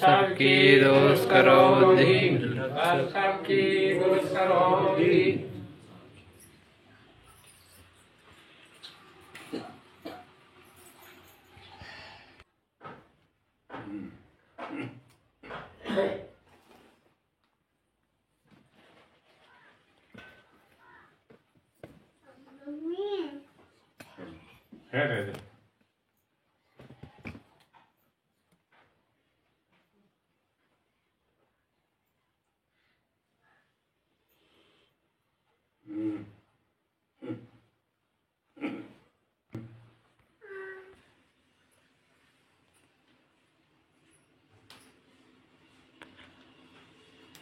सबकी दोस्त करो दी सबकी दोस्त करो दी ಹೇಳಿ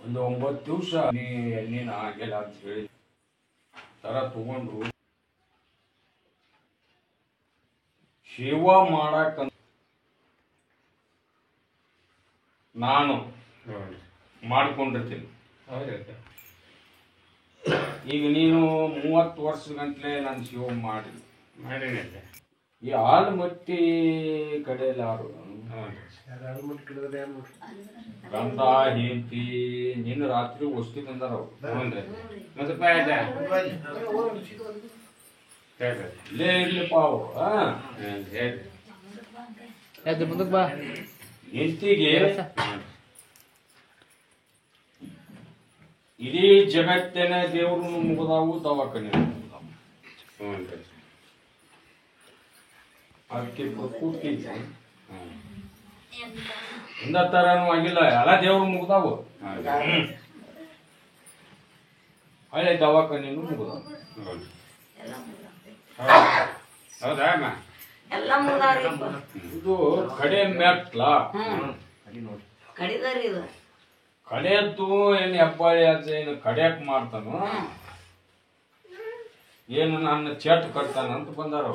ಒಂದು 9 ದಿವಸ ನೀನು ಆಗಿಲ್ಲ ಅಂತ ಹೇಳಿ ತರ ತಗೊಂಡು ಸೇವಾ ಮಾಡಕ ನಾನು ಮಾಡ್ಕೊಂಡಿರ್ತೀನಿ. ಈಗ ನೀನು 30 ವರ್ಷಗಂಟ್ಲೆ ನಾನು ಸೇವೆ ಮಾಡಿ ಈ ಆಲ್ಮಟ್ಟಿ ಕಡೆಯಲ್ಲಿ ಯಾರು ಗಂಡ ಹೆಂಡತಿ ನಿನ್ನ ರಾತ್ರಿ ವಸ್ತಿ ತಂದಾರ ಇಲ್ಲೇ ಇರ್ಲಿಪ್ಪ ಅವು ಹೆಂಡತಿಗೆ ಇಡೀ ಜಗತ್ತಿನ ದೇವ್ರು ಮುಗಿದಾವು ದವಾಖಾನೆ ಅದಕ್ಕೆ ಕೂತಿದ್ದೆ ಒಂದ ತರನು ಆಗಿಲ್ಲ ಎಲ್ಲ ದೇವ್ರು ಮುಗ್ದಾವು ಹಳೆ ದವಾಖಾನೆನು ಮುಗ್ದಾವು. ಹೌದಾ ಇದು ಕಡೆ ಮೆಟ್ಲ ಕಡೆದ್ದು ಏನ್ ಹೆಬ್ಬಾಳಿ ಅಜ್ಜ ಏನು ಕಡೆಯಕ್ ಮಾಡ್ತಾನು ಏನು ನನ್ನ ಚಟ್ ಕಟ್ತಾನ ಅಂತ ಬಂದಾರ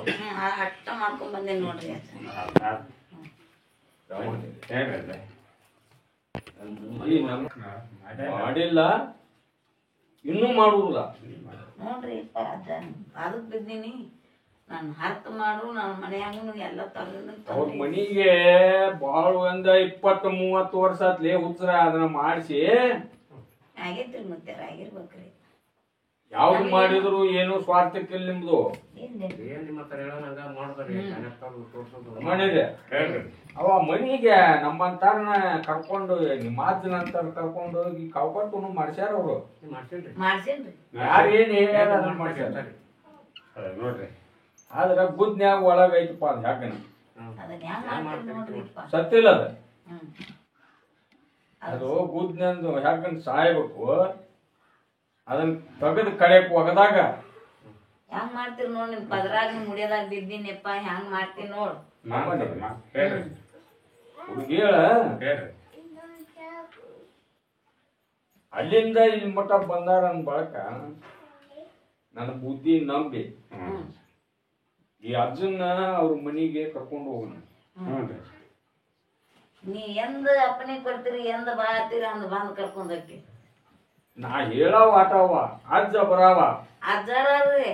ಮಾಡಿಲ್ಲ ಇನ್ನೂ ಮಾಡುವುದಿಲ್ಲ ನೋಡ್ರಿ ಅದಕ್ ಬಿದ್ದೀನಿ ನಾನು ಹರ್ತ್ ಮಾಡು ನನ್ನ ಮನೆಯಾಗೂ ಎಲ್ಲ ಅವ್ರ ಮನಿಗೆ ಬಾಳ ಒಂದ 20-30 ವರ್ಷ ಆತ್ಲಿ ಉತ್ತರ ಅದನ್ನ ಮಾಡಿಸಿ ಆಗೈತ್ರಿ ಮತ್ತೆ ಆಗಿರ್ಬೇಕ್ರಿ ಯಾವ್ದು ಮಾಡಿದ್ರು ಏನು ಸ್ವಾರ್ಥಕ್ಕಿಲ್ಲ ನಿಮ್ದು ಮಾಡಿದೆ ಅವ ಮನಿಗೆ ನಮ್ಮಂತಾರನ ಕರ್ಕೊಂಡು ನಿಮ್ಮ ನಂತರ ಕರ್ಕೊಂಡು ಹೋಗಿ ಕಳ್ಕೊಂಡು ಮಾಡ್ಸ್ಯಾರ ಅವ್ರು ಯಾರೇನ್ ಹೇಳ್ಯಾರ ಅದನ್ನ ಮಾಡ್ಸ್ಯಾರ ನೋಡ್ರಿ ಆದ್ರ ಬುದ್ನ್ಯಾಗ ಒಳಗೈತಪ್ಪ ಅದ್ ಯಾಕನ ಸತ್ತಿಲ್ಲ ಅದ ಅದು ಬುದ್ನಂದು ಯಾಕಂದ್ ಸಾಯ್ಬೇಕು ಅದನ್ನ ತೆಗೆದು ಕಡೆಕ್ ಒಗದಾಗ ಹೆಂಗ್ ಮಾಡ್ತೀರಿ ನೋಡ್ ನಿಮ್ ಪದರಾಗ ಮುಡಿಯದಾಗ ಬಿದ್ದೀನಿಪ್ಪ ಹೆಂಗ್ ಮಾಡ್ತೀನಿ ನೋಡ್ ಹುಡುಗಿಯಳ ಅಲ್ಲಿಂದ ಇಲ್ಲಿ ಮಠ ಬಂದಾರ ಅನ್ ಬಳಕ ನನ್ನ ಬುದ್ಧಿ ನಂಬಿ ಈ ಅಜ್ಜನ್ನ ಅವ್ರ ಮನಿಗೆ ಕರ್ಕೊಂಡು ಹೋಗೋಣ. ನೀ ಎಂದ ಅಪ್ಪನೇ ಕೊಡ್ತೀರಿ ಎಂದ ಬಾತೀರಿ ಅಂದ ಬಂದ್ ಕರ್ಕೊಂಡ್ ಹೋಗಿ ನಾ ಹೇಳಾವ ಆಟವ ಅಜ್ಜ ಬರಾವ ಅಜ್ಜಾರ್ರಿ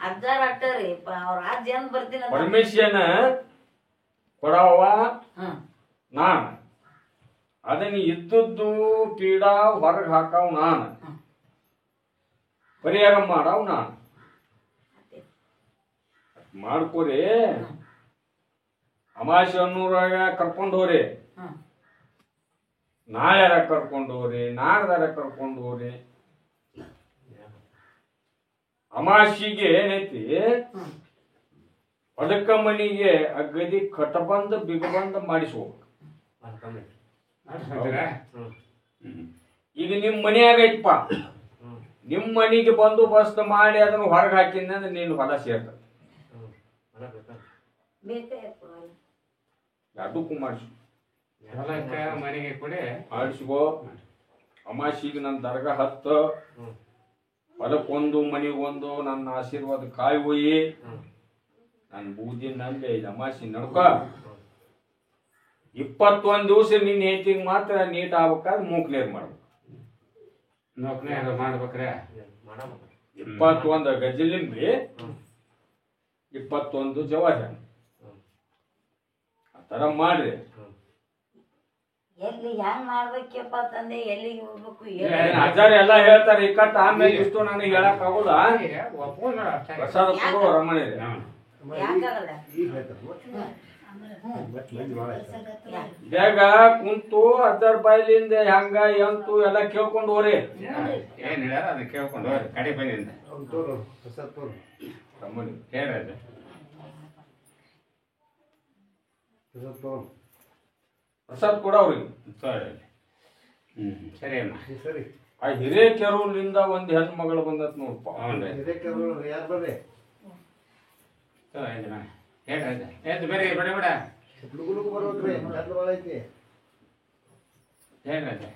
ಅಜ್ಜಾರ ಅಟ್ಟರಿ ಅವ್ರ ಅಜ್ಜ ಎಂದ್ ಬರ್ತೀನಿ ಪರ್ಮಿಷನ್ ಕೊಡವ ನಾನ್ ಅದನ್ನ ಇದ್ದದ್ದು ಪೀಡಾ ಹೊರಗ್ ಹಾಕಾವ್ ನಾನ್ ಪರಿಹಾರ ಮಾಡಾವ್ ನಾನ್ ಮಾಡ್ಕೋರಿ ಅಮಾಶೆ ಅನ್ನೂರಾಗ ಕರ್ಕೊಂಡು ಹೋರಿ ನಾಳ್ಯಾರ ಕರ್ಕೊಂಡು ಹೋರಿ ನಾಡ್ದಾರ ಕರ್ಕೊಂಡು ಹೋರಿ ಅಮಾಶಿಗೆ ಏನೈತಿ ಅದಕ್ಕ ಮನಿಗೆ ಅಗದಿ ಕಟಬಂದ ಬಿಗಬಂದ ಮಾಡಿಸ್ಬೇಕು. ಈಗ ನಿಮ್ ಮನ್ಯಾಗ ಐತಪ್ಪ ನಿಮ್ ಮನಿಗೆ ಬಂದೋಬಸ್ತ್ ಮಾಡಿ ಅದನ್ನ ಹೊರಗೆ ಹಾಕಿಂದ್ರೆ ನೀನು ಹೊಲ ಸೇರ್ತದೆ ಎರಡಕ್ಕೂ ಮಾಡಿಸು ಮನೆಗೆ ಕೂಡ ಮಾಡಿಸ್ಕೋ. ಅಮಾಶಿಗೆ ನನ್ನ ದರ್ಗಾ ಹತ್ತು ಹೊಲಕ್ಕೊಂದು ಮನಿಗೊಂದು ನನ್ನ ಆಶೀರ್ವಾದ ಕಾಯಿ ಒಯ್ಯಿ ನನ್ನ ಬೂದಿ ನಂಬಿ ಅಮಾಶಿ ನಡ್ಕ 21 ದಿವಸ ನಿನ್ನ ಹೆಂಡತಿಗೆ ಮಾತ್ರ ನೀಟ್ ಆಗ್ಬೇಕಾದ್ರೆ ಮೂಕ್ನೇರ್ ಮಾಡ್ಬೇಕು. ಮಾಡ್ಬೇಕ್ರೆ 21 ಗಜ್ಜಲಿಂಬಿ 21 ಜವಾರಿ ಆ ತರ ಮಾಡ್ರಿ. ಎಲ್ಲಿ ಹೆಂಗ್ ಮಾಡ್ಬೇಕಪ್ಪ ತಂದೆ ಎಲ್ಲಿಗೆ ಹೋಗ್ಬೇಕು ಅಜ್ಜಾರ ಎಲ್ಲಾ ಹೇಳ್ತಾರೆ ಇಕ್ಕಟ್ಟ ಆಮೇಲೆ ಇಷ್ಟು ನನಗೆ ಹೇಳಕ್ ಆಗುದ ಪ್ರಸಾದ ಕೊಡು ರಮಣಿ ಯಾಕಾಗಲ್ಲ ಬೇಗ ಕುಂತು ಅಜ್ಜಾರ ಬಾಯ್ಲಿಂದ ಹೆಂಗ ಎಂತು ಎಲ್ಲ ಕೇಳ್ಕೊಂಡು ಹೋರಿ ಏನ್ ಹೇಳ್ಯಾರ ಅದನ್ನ ಕೇಳ್ಕೊಂಡು ಹೋಗ್ರಿ ಕಡೆ ಬಂದಿಂದ ರಮಣಿ ಹೇಳ್ರಿ ಪ್ರಸಾದ್ ಕೊಡ ಅವ್ರಿಗೆ ಸರಿ ಅಮ್ಮ ಆ ಹಿರೇಕೆರೂರಿಂದ ಒಂದ್ ಹೆಣ್ಣು ಮಗಳು ಬಂದತ್ ನೋಡಪ್ಪ ಹೇಳ್ರಿ ಎದ್ದು ಬರ್ರಿ ಬಡ ಬಡ ಹೇಳ್ರಿ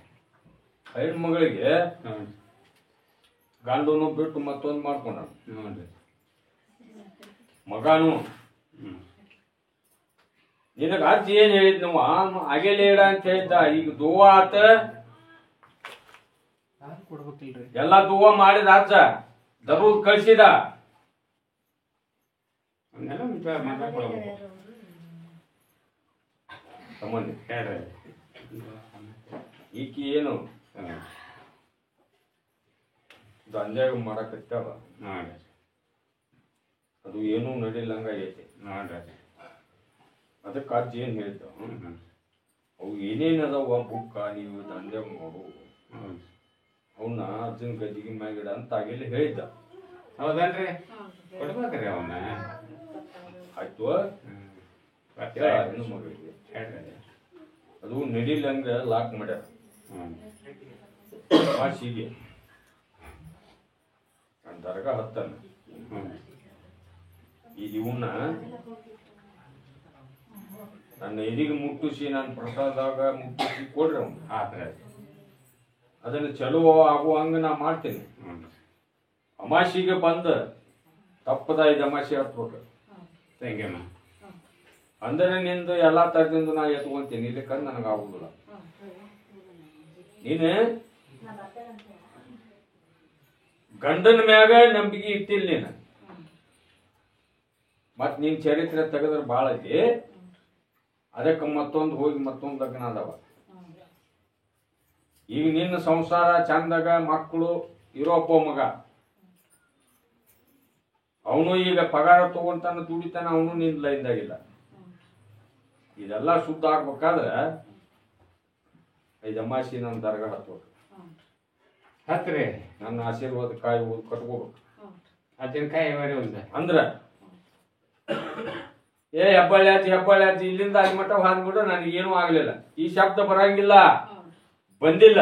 ಹೆಣ್ಣು ಮಗಳಿಗೆ ಗಂಡನು ಬಿಟ್ಟು ಮತ್ತೊಂದು ಮಾಡ್ಕೊಂಡ ನೋಡ್ರಿ ಮಗನು ನಿನಗ ಅಜ್ಜಿ ಏನ್ ಹೇಳಿದ್ ನಾವು ಅಗೆಲೇಡ ಅಂತ ಹೇಳಿದ್ದ ಈಗ ದುವ್ವ ಆತ ಎಲ್ಲಾ ದುವ್ವ ಮಾಡಿದ ಅಜ್ಜ ದರುದ್ ಕಳ್ಸಿದ ತಮ್ಮನಿ ಹೇಳ್ರಿ ಈಕಿ ಏನು ದಂಧ್ಯಾಗ ಮಾಡಕತ್ತಾವ ನೋಡ್ರಿ ಅದು ಏನೂ ನಡಿಲಂಗ ಐತಿ ನೋಡ್ರಿ ಅದಕ್ಕೆ ಅಜ್ಜಿ ಏನ್ ಹೇಳಿದ್ದ ಅವು ಏನೇನದವ ಬುಕ್ಕ ನೀವು ದಂಧ್ಯಾಗ ಮಾಡು ಅವನ್ನ ಅಜ್ಜನ ಗದ್ದಿಗೆ ಮ್ಯಾಗಿಡ ಅಂತ ಆಗಿಲ್ಲ ಹೇಳಿದ್ದ ಹೌದಲ್ರಿ ಕೊಡ್ಬೇಕ್ರಿ ಅವನ್ನ ಆಯ್ತು ಹೆಣ್ಣು ಮಗಳಿಗೆ ಅದು ನಡಿಲಂಗ ಲಾಕ್ ಮಾಡ್ಯಾರ ಮಾಸಿಗೆ ನನ್ನ ದರ್ಗ ಹತ್ತಲ್ಲ ಈಗ ಇವನ್ನ ನನ್ನ ಎದಿಗೆ ಮುಟ್ಟಿಸಿ ನಾನು ಪ್ರಸಾದಾಗ ಮುಟ್ಟಿಸಿ ಕೊಡ್ರಿ ಅವ್ನು ಅದನ್ನು ಚಲೋ ಆಗುವಂಗ ನಾ ಮಾಡ್ತೀನಿ ಅಮಾಸಿಗೆ ಬಂದ ತಪ್ಪದ ಇದು ಅಮಾಸಿ ಹತ್ಬೇಕು ಹೆಂಗಮ್ಮ ಅಂದ್ರೆ ನಿಂದು ಎಲ್ಲಾ ತರದಿಂದ ನಾ ಎತ್ಕೊಂತೀನಿ ಇಲ್ಲಿ ಕಂಡು ನನಗೆ ಆಗುದಿಲ್ಲ ನೀನು ಗಂಡನ ಮ್ಯಾಗ ನಂಬಿಕೆ ಇಟ್ಟಿಲ್ಲ ನೀನು ಮತ್ ನಿನ್ ಚರಿತ್ರೆ ತೆಗೆದ್ರೆ ಬಾಳ ಐತಿ ಅದಕ್ಕೆ ಮತ್ತೊಂದು ಹೋಗಿ ಮತ್ತೊಂದು ಲಗ್ನ ಅದಾವ ಈಗ ನಿನ್ನ ಸಂಸಾರ ಚಂದಾಗ ಮಕ್ಕಳು ಇರೋಪ್ಪ ಮಗ ಅವನು ಈಗ ಪಗಾರ ತಗೊಂತಾನ ದುಡಿತಾನ ಅವನು ನಿನ್ ಲೈನ್ದಾಗಿಲ್ಲ ಇದೆಲ್ಲ ಶುದ್ಧ ಆಗ್ಬೇಕಾದ್ರೆ ಐದು ಅಮಾಸಿ ನನ್ನ ದರ್ಗ ಹತ್ಬೇಕು ಹತ್ರಿ ನನ್ನ ಆಶೀರ್ವಾದ ಕಾಯಿ ಕಟ್ಕೋಬೇಕು ಹತ್ತಿನಕಾಯಿ ಬರೀ ಒಂದು ಅಂದ್ರ ಹೆಬ್ಬಳ್ಳಿ ಆಚಿ ಇಲ್ಲಿಂದ ಅಲ್ಲಿ ಮಟ್ಟ ಹಾದ್ಬಿಟ್ಟು ನನಗೇನು ಆಗ್ಲಿಲ್ಲ ಈ ಶಬ್ದ ಬರಂಗಿಲ್ಲ ಬಂದಿಲ್ಲ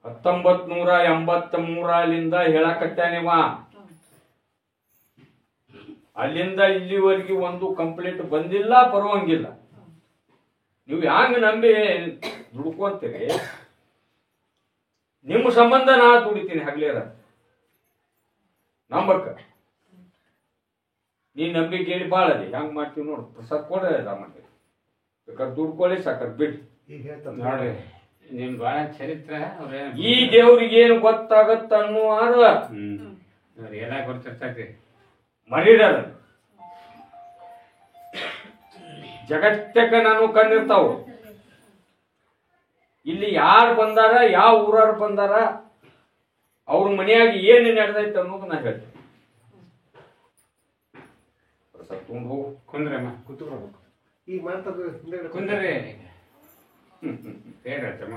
1983 ಹೇಳಕತ್ತಾನಿವ ಅಲ್ಲಿಂದ ಇಲ್ಲಿವರೆಗೆ ಒಂದು ಕಂಪ್ಲೇಂಟ್ ಬಂದಿಲ್ಲ ಬರುವಂಗಿಲ್ಲ ನೀವು ಹ್ಯಾಂಗ ನಂಬಿ ದುಡ್ಕೊಂತೀರಿ ನಿಮ್ಮ ಸಂಬಂಧ ನಾ ದುಡಿತೀನಿ ಹಗ್ಲೇರ ನಂಬಕ್ಕ ನೀ ನಂಬಿಕೆ ಹೇಳಿ ಬಾಳ ಅದಿ ಹೆಂಗ್ ಮಾಡ್ತೀವಿ ನೋಡು ಪ್ರಸಾದ್ ಕೊಡ್ರಿ ಮಾಡ್ತೀವಿ ಬೇಕಾದ್ರೆ ದುಡ್ಕೊಳ್ಳಿ ಸಾಕರ್ ಬಿಡ್ರಿ ನೋಡ್ರಿ ನಿಮ್ ಬಾಳ ಚರಿತ್ರೆ ಈ ದೇವ್ರಿಗೆ ಏನು ಗೊತ್ತಾಗತ್ತ ಅನ್ನುವಾರ ಎಲ್ಲ ಗೊತ್ತಿರ್ತೈತಿ ಮರೀಡಲ್ಲ ಜಗತ್ತಕ್ಕ ನಾನು ಕಂಡಿರ್ತಾವ ಇಲ್ಲಿ ಯಾರು ಬಂದಾರ ಯಾವ ಊರಾರು ಬಂದಾರ ಅವ್ರ ಮನೆಯಾಗ ಏನು ನಡೆದೈತೆ ಅನ್ನೋದು ನಾ ಹೇಳ್ತೇನೆ ತಗೊಂಡು ಹೋಗು ಕುಂದ್ರಮ್ಮ ಕೂತ್ಕೊಳ್ಬೇಕು ಈಗ ಮಾತಾಡ ಕುಂದ್ರಿ ಹೇಳ್ರಮ್ಮ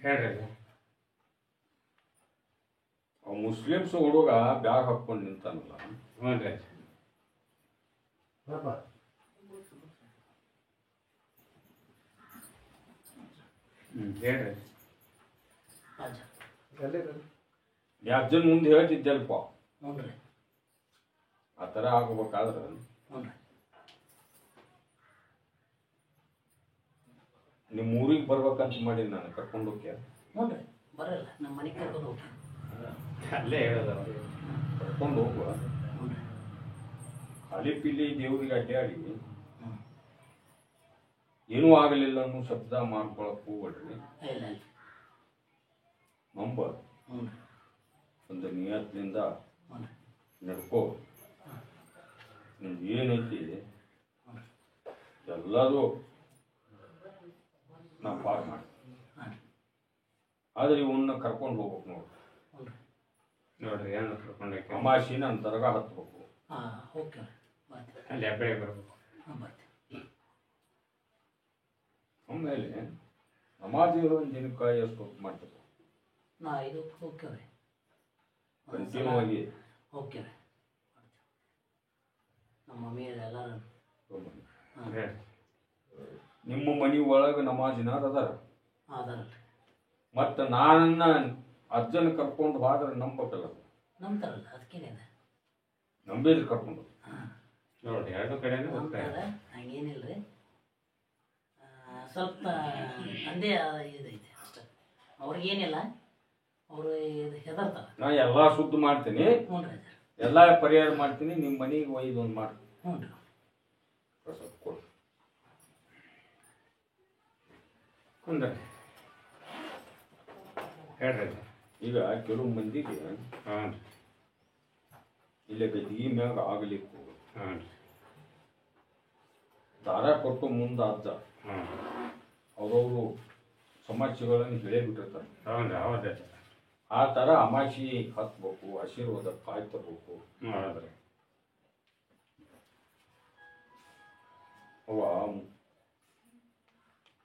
ಹೇಳ್ರಿ ಮುಸ್ಲಿಮ್ಸ್ ಹುಡುಗ ಬ್ಯಾಗ್ ಹಾಕೊಂಡು ನಿಂತಾನಲ್ಲ ಹ್ಞೂನ್ರಿ ಹೇಳ್ರಿ ಅಜ್ಜನ್ ಮುಂದೆ ಹೇಳ್ತಿದ್ದಲ್ಪ ಆ ತರ ಆಗ್ಬೇಕಾದ್ರ ನಿಮ್ ಊರಿಗೆ ಬರ್ಬೇಕಂತ ಮಾಡಿ ನಾನು ಕರ್ಕೊಂಡು ಹೋಗ್ಯ ಬರಲ್ಲ ನಮ್ಮ ಮನೆ ಕರ್ಕೊಂಡು ಹೋಗಿ ಅಲ್ಲೇ ಹೇಳೋದು ಕರ್ಕೊಂಡು ಹೋಗುವ ಖಾಲಿ ಪಿಲಿ ದೇವ್ರಿಗೆ ಅಡ್ಡಾಡಿ ಏನೂ ಆಗಲಿಲ್ಲ ಅನ್ನೋ ಶಬ್ದ ಮಾಡ್ಕೊಳಕ್ ಹೋಗ್ಬೇಡ್ರಿ. ಇಲ್ಲ ನಂಬ ಹ್ಞೂ ಒಂದು ನಿಯತ್ನಿಂದ ಹ್ಞೂ ನಡ್ಕೋ. ನಿಮ್ದು ಏನೈತಿ ಎಲ್ಲರೂ ನಾವು ಪಾರ್ ಮಾಡಿ. ಆದ್ರೆ ಇವನ್ನ ಕರ್ಕೊಂಡು ಹೋಗ್ಬೇಕು ನೋಡಿ. ನೋಡ್ರಿ ಏನು ಕರ್ಕೊಂಡೋಗಿ ಅಮಾಶಿ ನನ್ನ ದರ್ಗಾ ಹತ್ಬೇಕು. ಹಾಂ ಓಕೆ ಬರ್ತೀವಿ. ಅಲ್ಲಿ ಹೆಬ್ಬಳ್ಳಿ ಬರ್ಬೇಕು. ಹಾಂ ಬರ್ತೀವಿ. ಆಮೇಲೆ ನಮಾಜ್ ಇರೋ ದಿನಕ್ಕೆ ಎಷ್ಟು ಹೊತ್ತು ಮಾಡ್ತೀವಿ? ನಾ ಇದು ಓಕೆ ರೀ ಕಂಟಿನ್ಯೂ ಆಗಿ ಓಕೆ ರೀ ನಮ್ಮ ಮಮ್ಮಿ ಎಲ್ಲರೂ ಹೇಳ್ರಿ. ನಿಮ್ಮ ಮನೆ ಒಳಗೆ ನಮಾಜಿನಾರ ಅದಾರ. ಆಧಾರ ಮತ್ತು ನನ್ನ ಅಜ್ಜನ ಕರ್ಕೊಂಡು ಹೋದ್ರೆ ನಂಬಕ್ಕಲ್ಲ. ನಂಬ್ತಾರಲ್ಲ ಅದಕ್ಕೇನಿದೆ ನಂಬಿದ್ರೆ ಕರ್ಕೊಂಡು ಹಾಂ ನೋಡ್ರಿ ಎರಡು ಕಡೆನೂ ಹೋಗ್ತಾರೆ. ನಂಬ್ತಾರೆ ಹಂಗೇನಿಲ್ಲ ರೀ. ಸ್ವಲ್ಪ ಅಂದೇ ಇದೈತೆ ಅಷ್ಟೇ. ಅವ್ರಿಗೇನಿಲ್ಲ, ಅವರು ಇದು ಹೆದರ್ತಾರೆ. ನಾ ಎಲ್ಲ ಸುದ್ದಿ ಮಾಡ್ತೀನಿ, ಹ್ಞೂ ರೀ ಎಲ್ಲ ಪರಿಹಾರ ಮಾಡ್ತೀನಿ. ನಿಮ್ಮ ಮನೆಗೆ ಒಯ್ದು ಒಂದು ಮಾಡಿ ಹ್ಞೂ ರೀ ಕೊಡು. ಕುಂದ್ರಿ ಹೇಳ್ರಿ. ಈಗ ಕೆಲವು ಮಂದಿಗೆ ಹಾಂ ಇಲ್ಲೇ ಗದ್ದಿಗೆ ಮ್ಯಾಗ ಆಗಲಿಕ್ಕೂ ಹಾಂ ದಾರ ಕೊಟ್ಟು ಮುಂದೆ ಅಜ್ಜ ಹಾಂ ಅವ್ರವರು ಸಮಸ್ಯೆಗಳನ್ನು ಹೇಳೇ ಬಿಟ್ಟಿರ್ತಾರೆ. ಹೌದ್ರಿ ಹೌದೇ ಆ ಥರ ಅಮಾಶಿ ಹತ್ಬೇಕು, ಆಶೀರ್ವಾದ ಕಾಯ್ತಬೇಕು. ಹೌದ್ರಿ. ಅವ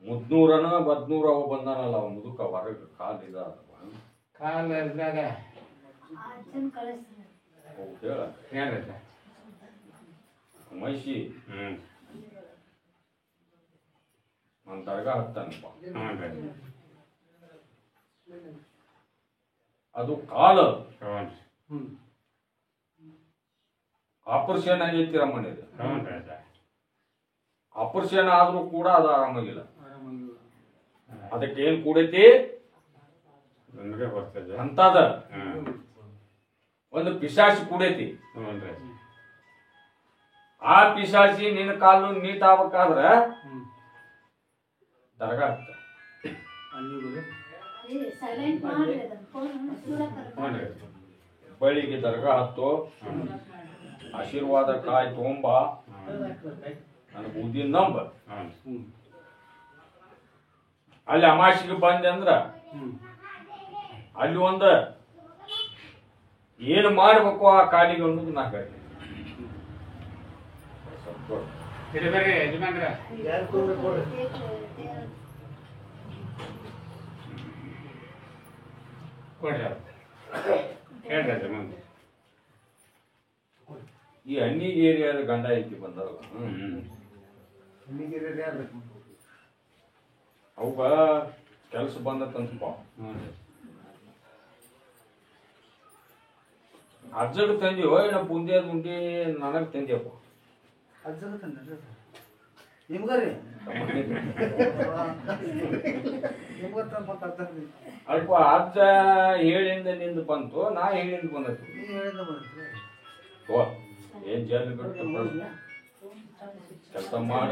ಮುದ್ನೂರನ ಬದ್ನೂರ ಅವ ಬಂದಾನಲ್ಲ, ಅವ ಮುದುಕ ಹೊರಗೆ ಕಾಲಿದ ಕಾಲ ಇದ್ದಾಗ ಹೇಳ ಹೇಳ್ರಿ. ಅಮಾಶಿ ಹ್ಞೂ ನನ್ನ ದರ್ಗಾ ಹತ್ತಾನಪ್ಪ. ಹಾಂ ರೀ ಅದು ಕಾಲ ಹ್ಞೂ ಹ್ಞೂ ಆಪರೇಷನ್ ಆಗೈತಿ ರಮ್ಮನಿದೆ. ಹ್ಞೂ ರೀ ಸರ್. ಆಪರೇಷನ್ ಆದ್ರೂ ಕೂಡ ಅದು ಆರಾಮಾಗಿಲ್ಲ. ಆರಾಮಾಗಿಲ್ಲ. ಅದಕ್ಕೆ ಏನ್ ಕೂಡೈತಿ ನಿಮಗೆ ಬರ್ತದೆ. ಅಂತದ ಹಾಂ ಒಂದು ಪಿಶಾಚಿ ಕೂಡೈತಿ. ಹ್ಞೂ ರೀ. ಆ ಪಿಶಾಚಿ ನಿನ್ನ ಕಾಲು ನೀಟ್ ಆಗ್ಬೇಕಾದ್ರ ಹ್ಞೂ ದರ್ಗಾ ಹತ್ತ. ಅಲ್ಲಿಗೂ ಹ್ಞೂ ರೀ. ಬಳಿಗೆ ದರ್ಗಾ ಹತ್ತು, ಆಶೀರ್ವಾದ ಕಾಯಿ ತೊಂಬ, ನನಗೆ ಬುದ್ಧಿ ನಂಬ. ಹಾಂ ಹ್ಞೂ ಅಲ್ಲಿ ಅಮಾಶಿಗೆ ಬಂದೆ ಅಂದ್ರ ಹ್ಞೂ ಅಲ್ಲಿ ಒಂದು ಏನು ಮಾಡ್ಬೇಕು ಆ ಕಾಲಿಗೆ ಅನ್ನೋದು ನಾ ಹೇಳ್ತೀನಿ. ಇದು ಬರ್ರಿ ಯಜಮಾನ್ರ. ಯಾರು ಕೊಡ್ಬೇಕು ಕೊಡ್ರಿ. ಕೊಡ್ರಿ ಅವ್ರು. ಹೇಳ್ರಿ ಅದು ಮುಂದೆ. ಈ ಹಣ್ಣಿಗೆ ಏರಿಯಾದ ಗಂಡ ಐತಿ ಬಂದಲ್ಲ, ನಿಮಗೆ ಯಾರು ಬೇಕು? ಅವಾಗ ಕೆಲಸ ಬಂದತ್ತಂತಪ್ಪ. ಹ್ಞೂ ರೀ. ಅಜ್ಜಗೆ ತಂದೀವ ಇನ್ನ ಬುಂದಿ ಅದು ಉಂಡಿ ನನಗೆ ತಂದಿಯಪ್ಪ. ಅಜ್ಜನ ತಂದ್ರಿ ನಿಮ್ಗ ರೀ ನಿಮ್ಗ ತಂದ್ರಿ. ಅಲ್ಪ ಅಜ್ಜ ಹೇಳಿಂದ ನಿಂದ ಬಂತು, ನಾ ಹೇಳಿಂದ ಬಂದತ್ತು. ನೀವು ಹೇಳಿದ ಬಂದ್ರಿ. ಓ ಏನ್ ಜಲ್ ಬಿಟ್ಟು ಕೆಲಸ ಮಾಡ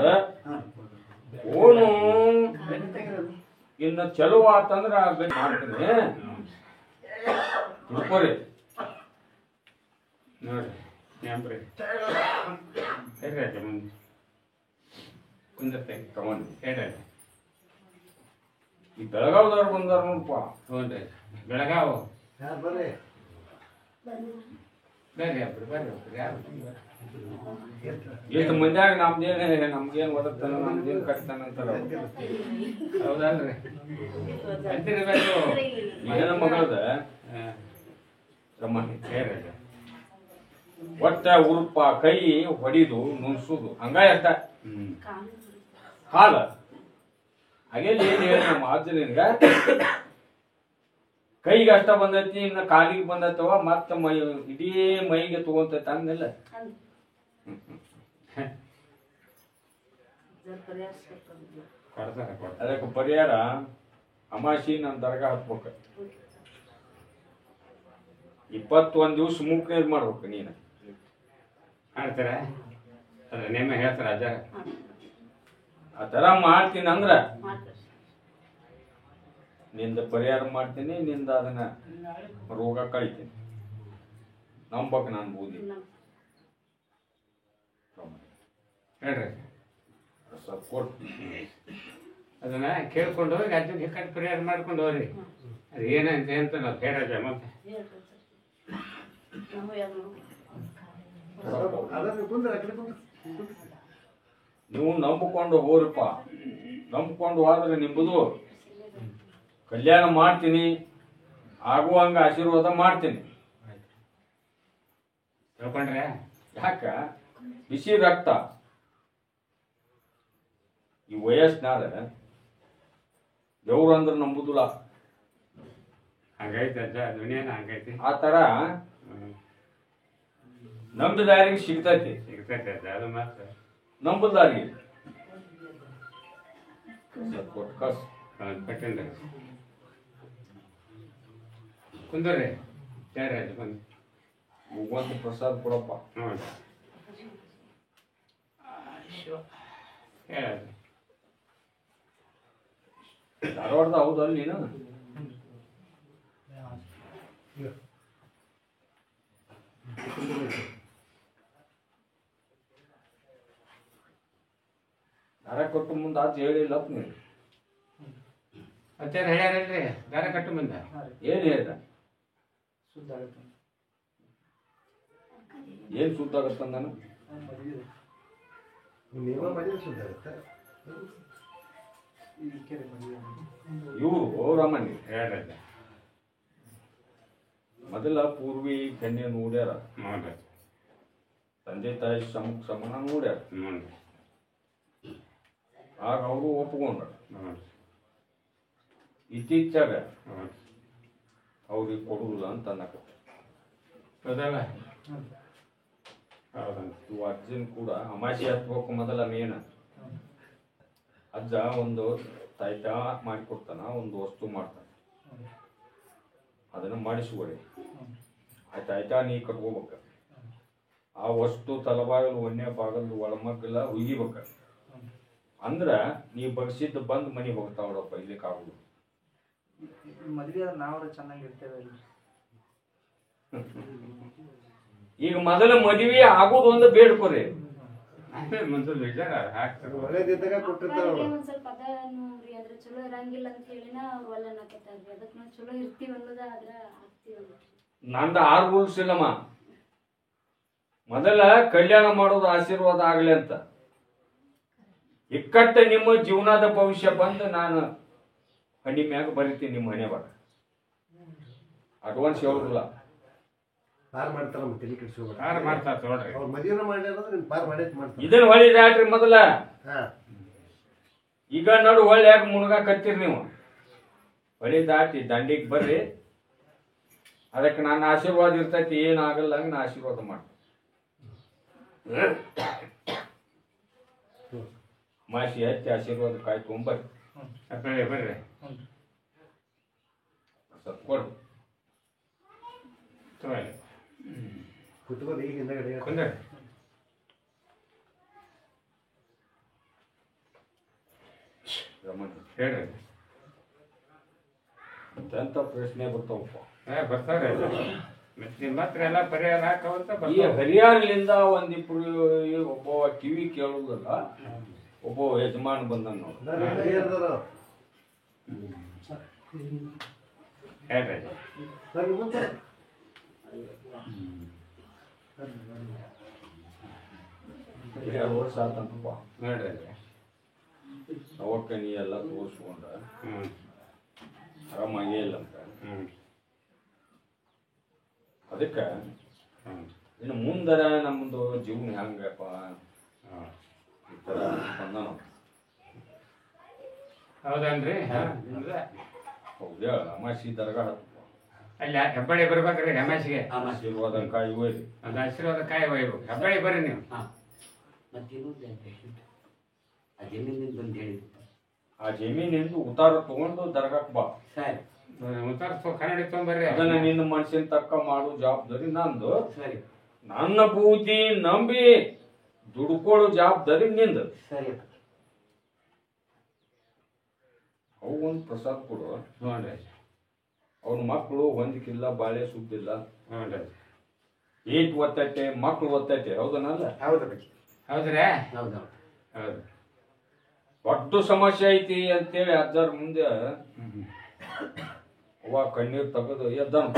ಓನು. ಇನ್ನ ಚಲೋ ಆತಂದ್ರ ಮಾಡ್ತೀನಿ. ತಿಳ್ಕೊರಿ ನೋಡ್ರಿ ನೆಂಬ್ರಿ. ಹೇಳ್ರಿ ಅದು ಮುಂದೆ. ಕುಂದಿರ್ತೆ ತಗೊಂಡು ಹೇಳ್ರಿ. ಈ ಬೆಳಗಾವ್ದವ್ರು ಬಂದಾರ ನೋಡಪ್ಪ. ಹ್ಞೂ ರೀ. ಬೆಳಗಾವು ಯಾರು ಬರ್ರಿ ಬರ್ರಿ ಒಬ್ರು ಬರ್ರಿ ಒಬ್ರು ಯಾರು ಎಷ್ಟು ಮಂದ್ಯಾಗ ನಮ್ಗೇನ್ ಒದಗ್ತಾನ ನಮ್ಗೇನ್ ಕಟ್ತಾನಂತಾರ. ಹೌದಲ್ರಿ. ಅಂತಿರ್ಬೇಕು. ಏನ ಮಗಳದ ಹಾಂ ರಮಣಿ ಹೇಳ್ರಿ. ಒಟ್ಟ ಉರುಪ ಕೈ ಹೊಡಿದು ನುಣ್ಸುದು ಹಂಗ ಎಷ್ಟ ಹ್ಞೂ ಕಾಲ ಹಾಗೆಲ್ಲ ಏನ್ ಹೇಳಿ ನಮ್ಮ ಅಜ್ಜ ನಿನ್ಗ ಕೈಗೆ ಅಷ್ಟ ಬಂದೈತಿ, ಇನ್ನ ಕಾಲಿಗೆ ಬಂದೈತವ, ಮತ್ತ ಮೈ ಇಡೀ ಮೈಗೆ ತಗೊಂತೈತ ಹಂಗಲ್ಲ. ಕೊಡ್ತಾರೆ ಕೊಡ್ತಾರೆ. ಅದಕ್ಕೆ ಪರಿಹಾರ ಅಮಾಶಿ ನನ್ನ ದರ್ಗಾ ಹತ್ಬೇಕು. 21 ದಿವಸ ಮೂಕ್ ನೀರ್ ಮಾಡ್ಬೇಕು ನೀನು. ಮಾಡ್ತಾರೆ ಅದ್ರ ನೇಮ ಹೇಳ್ತಾರೆ ಅಜ್ಜ. ಆ ಥರ ಮಾಡ್ತೀನಿ ಅಂದ್ರ ಮಾಡ್ತಾರೆ ನಿಂದ ಪರಿಹಾರ ಮಾಡ್ತೀನಿ, ನಿಂದ ಅದನ್ನ ರೋಗ ಕಳಿತೀನಿ. ನಂಬಕ್ ನಾನು ಬೂದಿ ಹೇಳ್ರಿ ಸ್ವಲ್ಪ ಕೊಟ್ಟು ಅದನ್ನ ಕೇಳ್ಕೊಂಡು ಹೋಗಿ ಅಜ್ಜನ ಹಿಕ್ಕಟ್ಟು ಪರಿಹಾರ ಮಾಡ್ಕೊಂಡು ಹೋಗ್ರಿ. ಅದು ಏನಂತ ಅಂತ ನಾವು ಕೇಳೋದ ಮತ್ತೆ ಹೇಳ್ರಿ ನಾವು ಯಾರು ಅದನ್ನ ಕುಂದ್ರ ಆ ಕಡೆ ಕುಂದ್ರ ನೀವು ನಂಬಿಕೊಂಡು ಹೋಗ್ರಪ್ಪ. ನಂಬಿಕೊಂಡು ಹೋದ್ರೆ ನಿಂಬುದು ಕಲ್ಯಾಣ ಮಾಡ್ತೀನಿ, ಆಗುವಂಗ ಆಶೀರ್ವಾದ ಮಾಡ್ತೀನಿ. ತಿಳ್ಕೊಂಡ್ರೆ ಯಾಕ ಬಿಸಿ ರಕ್ತ ಈ ವಯಸ್ಸಿನಾಗ ದೇವ್ರು ಅಂದ್ರೆ ನಂಬುದಿಲ್ಲ. ಹಂಗೈತೆ ಅಜ್ಜ, ದುನಿಯಾನ ಹಂಗೈತಿ. ಆ ತರ ನಂಬಿದಾರಿಗೆ ಸಿಗ್ತೈತಿ, ಸಿಗ್ತೈತೆ ಅಜ್ಜ, ಅದು ಮಾತ್ರ ನಂಬುದಾರಿಗೆ ಕೊಟ್ಟು ಕಸ್ ಪಟ್ಟಿಂದ ಕುಂದ್ರಿ ಸರಿ ಅಜ್ಜ ಬಂದು ಭಗವಂತ ಪ್ರಸಾದ ಕೊಡಪ್ಪ. ನೋಡಿ ಹೇಳಜ್ಜ. ಧಾರವಾಡದ ಹೌದಲ್ಲ ನೀನು? ದಾರ ಕೊಟ್ಟು ಮುಂದೆ ಆತ ಹೇಳಿಲ್ಲ ನೀನು. ಮತ್ತೆ ಹೇಳ್ಯಾರಲ್ರಿ ದಾರ ಕಟ್ಟು ಬಂದ ಏನ್ ಹೇಳ್ದ? ಶುದ್ಧ ಆಗುತ್ತೆ ಏನ್ ಸುದ್ದ ಆಗತ್ತಂದಾನ? ನೀವ ಮಾಡಿದ್ರೆ ಶುದ್ಧ ಆಗುತ್ತೆ ಈ ಕೆರೆ ಮದುವೆ ಇವ್ರು ರಮಣಿ ಹೇಳ್ರಜ್ಜ. ಮೊದಲ ಪೂರ್ವಿ ಕನ್ಯೆ ನೋಡ್ಯಾರ, ನೋಡ್ರಿ ತಂದೆ ತಾಯಿ ಸಮಾನ ನೋಡ್ಯಾರ. ನೋಡ್ರಿ ಆಗ ಅವರು ಒಪ್ಕೊಂಡ್ರ. ನೋಡ್ರಿ ಇತ್ತೀಚಾಗ ನೋಡ್ರಿ ಅವ್ರಿಗೆ ಕೊಡುದಿಲ್ಲ ಅಂತ ಅನ್ನಕತ್ತ. ಹೌದಲ್ಲ? ಹೌದಂತ ಇವು ಅಜ್ಜನ್ ಕೂಡ ಅಮಾಸಿ ಹತ್ಬೇಕು ಮೊದಲ ಮೇನ. ಅಜ್ಜ ಒಂದು ತಾಯ್ತ ಮಾಡಿಕೊಡ್ತಾನ, ಒಂದು ವಸ್ತು ಮಾಡ್ತಾನ, ಅದನ್ನ ಮಾಡಿಸ್ಕೊಡಿ. ಆ ತಾಯ್ತ ನೀ ಕಟ್ಕೋಬೇಕ. ಆ ವಸ್ತು ತಲಬಾಗಲು ಒಂದೇ ಬಾಗಲ್ದು ಒಳಮಗ್ಗಲ ಹುಯ್ಗಿಬೇಕ. ಅಂದ್ರ ನೀ ಬಗ್ಸಿದ್ದು ಬಂದ್ ಮನಿ ಹೋಗ್ತಾವಡಪ್ಪ, ಇಲ್ಲಿಕ್ ಆಗುದು. ಮದುವೆ ನಾವ್ರ ಚೆನ್ನಾಗಿರ್ತೇವೆ ಈಗ ಮೊದಲ ಮದುವೆ ಆಗೋದು ಒಂದು ಬೇಡ್ಕೊರಿ. ಮುಂದೆ ವಿಚಾರ ಹಾಕ್ತಾರೆ. ಒಳ್ಳೇದಿದ್ದಾಗ ಕೊಟ್ಟಿರ್ತಾರ ಅವ್ರಿಗೆ ಒಂದ್ ಸ್ವಲ್ಪ ಅದ ನೋಡ್ರಿ ಅದ್ರ ಚಲೋ ಇರಂಗಿಲ್ಲ ಅಂತ ಹೇಳಿನ ಅವ್ರು ಒಲ್ಲ ಅನ್ನಕತ್ತಾರ್ರಿ. ಅದಕ್ಕೆ ನಾವು ಚಲೋ ಇರ್ತೀವಿ ಅನ್ನೋದ ಆದ್ರ ಆಗ್ತೀವಿ. ನಂದ 6 ರೂಲ್ಸ್ ಇಲ್ಲಮ್ಮ. ಮೊದಲ ಕಲ್ಯಾಣ ಮಾಡೋದು ಆಶೀರ್ವಾದ ಆಗ್ಲಿ ಅಂತ. ಇಕ್ಕಟ್ಟ ನಿಮ್ಮ ಜೀವನದ ಭವಿಷ್ಯ ಬಂದು ನಾನು ಹಣಿ ಮ್ಯಾಗ ಬರಿತೀನಿ ನಿಮ್ಮ ಹಣೆ ಬರ. ಅಡ್ವಾನ್ಸ್ ಹೇಳುದಿಲ್ಲ. ಪಾರ್ ಮಾಡ್ತಾರ ತಲೆ ಕೆಡಿಸ್ಕೋಬೇಡ. ಯಾರು ಮಾಡ್ತಾರ ನೋಡ್ರಿ. ಅವ್ರ ಮದುವೆ ಮಾಡ್ಯಾರ ನಿನ್ ಪಾರ್ ಮಾಡೈತಿ ಮಾಡ್ತಾರ. ಇದನ್ನ ಹೊಳಿ ದಾಟ್ರಿ ಮೊದಲ. ಹಾ ಈಗ ನೋಡು ಹೊಳ್ಳಿ ಯಾಕೆ ಮುಳುಗಾಕತ್ತೀರಿ ನೀವು. ಹೊಳಿ ದಾಟಿ ದಂಡಿಗೆ ಬರ್ರಿ. ಅದಕ್ಕೆ ನನ್ನ ಆಶೀರ್ವಾದ ಇರ್ತೈತಿ, ಏನಾಗಲ್ಲ ಹಂಗ ನಾ ಆಶೀರ್ವಾದ ಮಾಡ್ತೀನಿ. ಮಾಸಿ ಹತ್ತಿ ಆಶೀರ್ವಾದ ಕಾಯಿ ತೊಗೊಂಬರ್ರಿ. ಬರ್ರಿ ಬರ್ರಿ ಸ್ವಲ್ಪ ಕೊಡ್ರಿ. ತಗೊಳ್ಳಿ ಕುತ್ಕೊಂಡು ಈಗ ಹಿಂದಗಡೆ ಕುಂದ್ರಿ. ರಮಣ ಹೇಳ್ರಿ ಎಂತ ಪ್ರಶ್ನೆ ಬರ್ತಾವಪ್ಪ. ಬರ್ತಾರೆ ಮತ್ತೆ ನಿಮ್ಮ ಹತ್ರ ಎಲ್ಲ ಪರಿಹಾರ ಹಾಕವಂತ ಈ ಬರ್ತಾವ. ಹರಿಯಾಣಲಿಂದ ಒಂದಿಬ್ರು ಒಬ್ಬ ಕಿವಿ ಕೇಳುವುದಲ್ಲ, ಒಬ್ಬ ಯಜಮಾನ್ ಬಂದ ನೋಡು. ಹೇಳ್ರಿ ಎರಡು ವರ್ಷ ಆತಂತಪ್ಪ. ನೋಡ್ರಿ. ದವಾಖಾನಿ ಎಲ್ಲ ತೋರಿಸ್ಕೊಂಡ ಹ್ಞೂ ಆರಾಮಾಗೇ ಇಲ್ಲ ಅಂತ. ಹ್ಞೂ ಅದಕ್ಕೆ ಹ್ಞೂ ಇನ್ನು ಮುಂದರ ನಮ್ಮದು ಜೀವನ ಹೆಂಗಪ್ಪ ಹಾಂ ಈ ಥರ ಬಂದಾನ. ಹೌದನ್ರಿ? ಹಾಂ ಹೌದ್ಯಾ? ಅಮಾಸಿ ದರ್ಗಾ ಹತ್ತಪ್ಪ. ಅಲ್ಲಿ ಹೆಬ್ಬಳ್ಳಿ ಬರ್ಬೇಕ್ರಿ ರಮೇಶ್ಗೆ. ಆಶೀರ್ವಾದ ಕಾಯಿ ಹೋಯ್ರಿ. ಒಂದು ಆಶೀರ್ವಾದ ಕಾಯಿ ಒಯ್ಬೇಕು. ಹೆಬ್ಬಳ್ಳಿ ಬರ್ರಿ ನೀವು. ಆ ಜಮೀನಿಂದ ಬಂದು ಹೇಳಿದ್ರು ಆ ಜಮೀನಿಂದ ಉತ್ತಾರ ತಗೊಂಡು ದರ್ಗಾಕ್ ಬಾ. ಸರಿ ಉತ್ತರ ಕನ್ನಡಿ ತೊಗೊಂಬರ್ರಿ. ಅದನ್ನ ನಿನ್ನ ಮನುಷ್ಯನ ತಕ್ಕ ಮಾಡೋ ಜವಾಬ್ದಾರಿ ನಂದು. ಸರಿ ನನ್ನ ಬೂದಿ ನಂಬಿ ದುಡ್ಕೊಳ್ಳೋ ಜವಾಬ್ದಾರಿ ನಿಂದು. ಸರಿ ಅವು ಒಂದು ಪ್ರಸಾದ ಕೊಡು. ಹ್ಞೂ ರೀ. ಅವನ ಮಕ್ಕಳು ಹೊಂದಿಕಿಲ್ಲ, ಬಾಳೆ ಸುದ್ದಿಲ್ಲ, ಹ್ಞೂ ರೀ. ಏಟ್ ಒತ್ತೈತೆ, ಮಕ್ಕಳು ಒತ್ತೈತೆ, ಹೌದನಲ್ಲ? ಹೌದು ಬಜ್ಜಿ. ಹೌದ್ರಾ? ಹೌದು ಹೌದು. ದೊಡ್ಡ ಸಮಸ್ಯೆ ಐತಿ ಅಂತೇಳಿ ಅಜ್ಜಾರ ಮುಂದೆ ಅವ್ವ ಕಣ್ಣೀರು ತೆಗೆದು ಎದ್ದನು.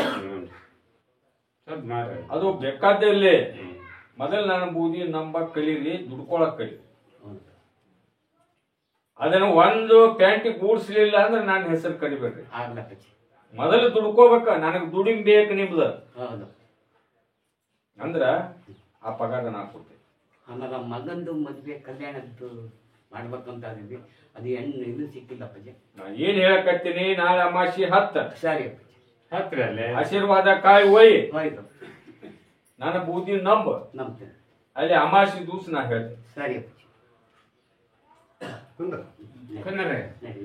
ಸ್ವಲ್ಪ ಮಾಡ್ರಿ. ಅದು ಬೇಕಾದ್ದೇ ಇಲ್ಲಿ ಮೊದಲು ನನ್ನ ಬೂದಿ ನಂಬಕ್ ಕಲೀರಿ, ದುಡ್ಕೊಳಕ್ ಕಲೀರಿ. ಹೌದು ಅದನ್ನು ಒಂದು ಪ್ಯಾಂಟಿಗೆ ಗೂಡ್ಸ್ಲಿಲ್ಲ ಅಂದ್ರೆ ನನ್ನ ಹೆಸರು ಕರಿಬೇಡ್ರಿ. ಆಗ್ಲ ಅಪ್ಪಾಜಿ. ಮೊದಲು ದುಡ್ಕೋಬೇಕ, ನನಗೆ ದುಡಿಮ್ ಬೇಕು ನಿಮ್ದು ಹೌದು. ಅಂದ್ರ ಆ ಪಗಾರ ನಾ ಕೊಡ್ತೇನೆ. ಆಮೇಲೆ ಮಗಂದು ಮದ್ವೆ ಕಲ್ಯಾಣದ್ದು ಮಾಡ್ಬೇಕಂತ ಅದೀವಿ. ಅದು ಹೆಣ್ಣು ಇದು ಸಿಕ್ಕಿಲ್ಲ ಅಪ್ಪಾಜಿ. ನಾ ಏನ್ ಹೇಳಕತ್ತೀನಿ, ನಾಳೆ ಅಮಾಸಿ 10 ಸರಿ ಅಪ್ಪಾಜಿ. ಹತ್ರ ಅಲ್ಲೇ ಆಶೀರ್ವಾದ ಕಾಯಿ ಒಯ್, ಹೋಯ್ತು ನನ್ನ ಬೂದಿ ನಂಬ, ನಂಬ್ತೇನೆ. ಅಲ್ಲಿ ಅಮಾಸಿ ದಿವ್ಸ ನಾ ಹೇಳ್ತೇನೆ. ಸರಿ ಅಪ್ಪಾಜಿ. ಕುಂದ್ರ ಕುಂದ್ರಿ. ನಡಿ.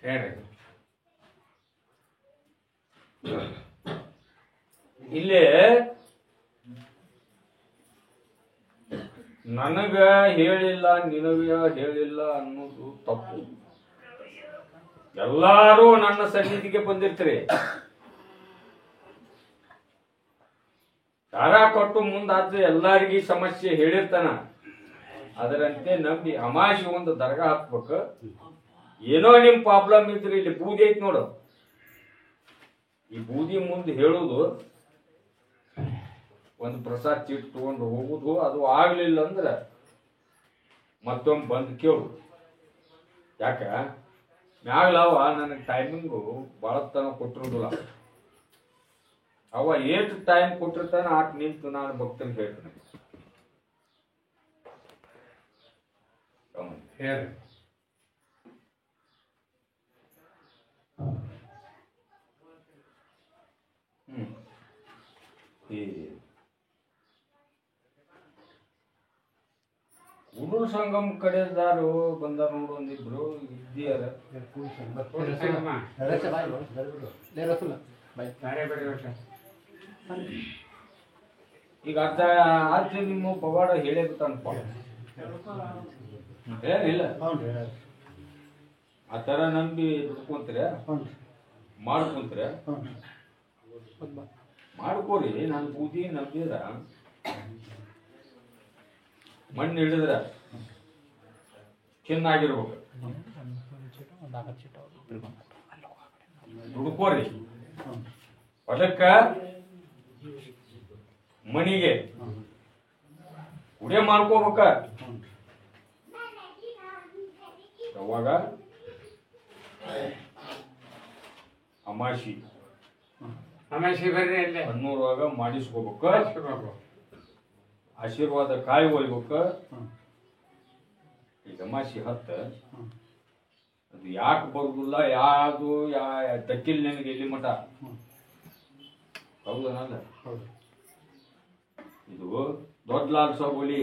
ಹೇಳ್ರಿ. ಇಲ್ಲಿ ನನಗ ಹೇಳಿಲ್ಲ, ನಿನಗ ಹೇಳಿಲ್ಲ ಅನ್ನೋದು ತಪ್ಪು. ಎಲ್ಲಾರು ನನ್ನ ಸನ್ನಿಧಿಗೆ ಬಂದಿರ್ತೀರಿ, ದಾರ ಕೊಟ್ಟು ಮುಂದಾದ್ರೆ ಎಲ್ಲಾರಿಗಿ ಸಮಸ್ಯೆ ಹೇಳಿರ್ತಾನ. ಅದರಂತೆ ನಂಬಿ ಅಮಾಶಿ ಒಂದು ದರ್ಗಾ ಹಾಕ್ಬೇಕು. ಏನೋ ನಿಮ್ ಪ್ರಾಬ್ಲಮ್ ಇದ್ರಿ, ಇಲ್ಲಿ ಬೂದಿ ಐತಿ ನೋಡು, ಈ ಬೂದಿ ಮುಂದೆ ಹೇಳುದು, ಒಂದು ಪ್ರಸಾದ ಚೀಟ್ ತಗೊಂಡು ಹೋಗುದು. ಅದು ಆಗ್ಲಿಲ್ಲ ಅಂದ್ರೆ ಮತ್ತೊಮ್ಮೆ ಬಂದು ಕೇಳು. ಯಾಕ ಮ್ಯಾಗ್ಲವ ನನಗೆ ಟೈಮಿಂಗು ಭಾಳ ತನ ಕೊಟ್ಟಿರೋದಿಲ್ಲ. ಅವ ಏಟ್ ಟೈಮ್ ಕೊಟ್ಟಿರ್ತಾನ ಆಟ್ ನಿಂತು ನಾನು ಭಕ್ತನಿಗೆ ಹೇಳ್ತೇನೆ. ಹೇಳ್ರಿ. ಈ ಉಡುಲ್ ಸಂಗಮ್ ಕಡೆದಾರು ಬಂದಾರ ನೋಡು, ಒಂದಿಬ್ರು ಇದ್ದೀಯಾರ. ಸಂಗಮ. ಬೇರೆ ಬೇರೆ ವರ್ಷ. ಈಗ ಅರ್ಧ ನಿಮ್ಮ ಪವಾಡ ಹೇಳೇ ಬಿಟ್ಟಾನಪ್ಪ. ಏನಿಲ್ಲ ಆ ಥರ ನಂಬಿ ದುಡ್ಕೊಂತೀರ, ಮಾಡ್ಕೊಂತೀರ, ಮಾಡ್ಕೋರಿ. ನಾನು ಬೂದಿ ನಂಬಿದ್ರ ಮಣ್ಣು ಹಿಡಿದ್ರ ಚೆನ್ನಾಗಿರ್ಬೇಕು. ದುಡ್ಕೋರಿ, ಅದಕ್ಕ ಮನಿಗೆ ಉಡೆ ಮಾಡ್ಕೋಬೇಕ. ಯಾವಾಗ ಅಮಾಶಿ ಅಮಾಸಿ ಬರ್ರಿ ಅಲ್ಲೇ. ಹನ್ನೂರಾಗ ಮಾಡಿಸ್ಕೋಬೇಕು. ಕಳಿಸ್ಬೇಕು. ಆಶೀರ್ವಾದ ಕಾಯಿ ಒಯ್ಬೇಕು. ಈಗ ಅಮಾಸಿ 10 ಅದು ಯಾಕೆ ಬರುದಿಲ್ಲ, ಯಾವುದು ತಕ್ಕಿಲ್ ನನಗೆ ಇಲ್ಲಿ ಮಠ. ಹೌದನಲ್ಲ? ಇದು ದೊಡ್ಡ ಲಾಲ್ ಸಾಗುಲಿ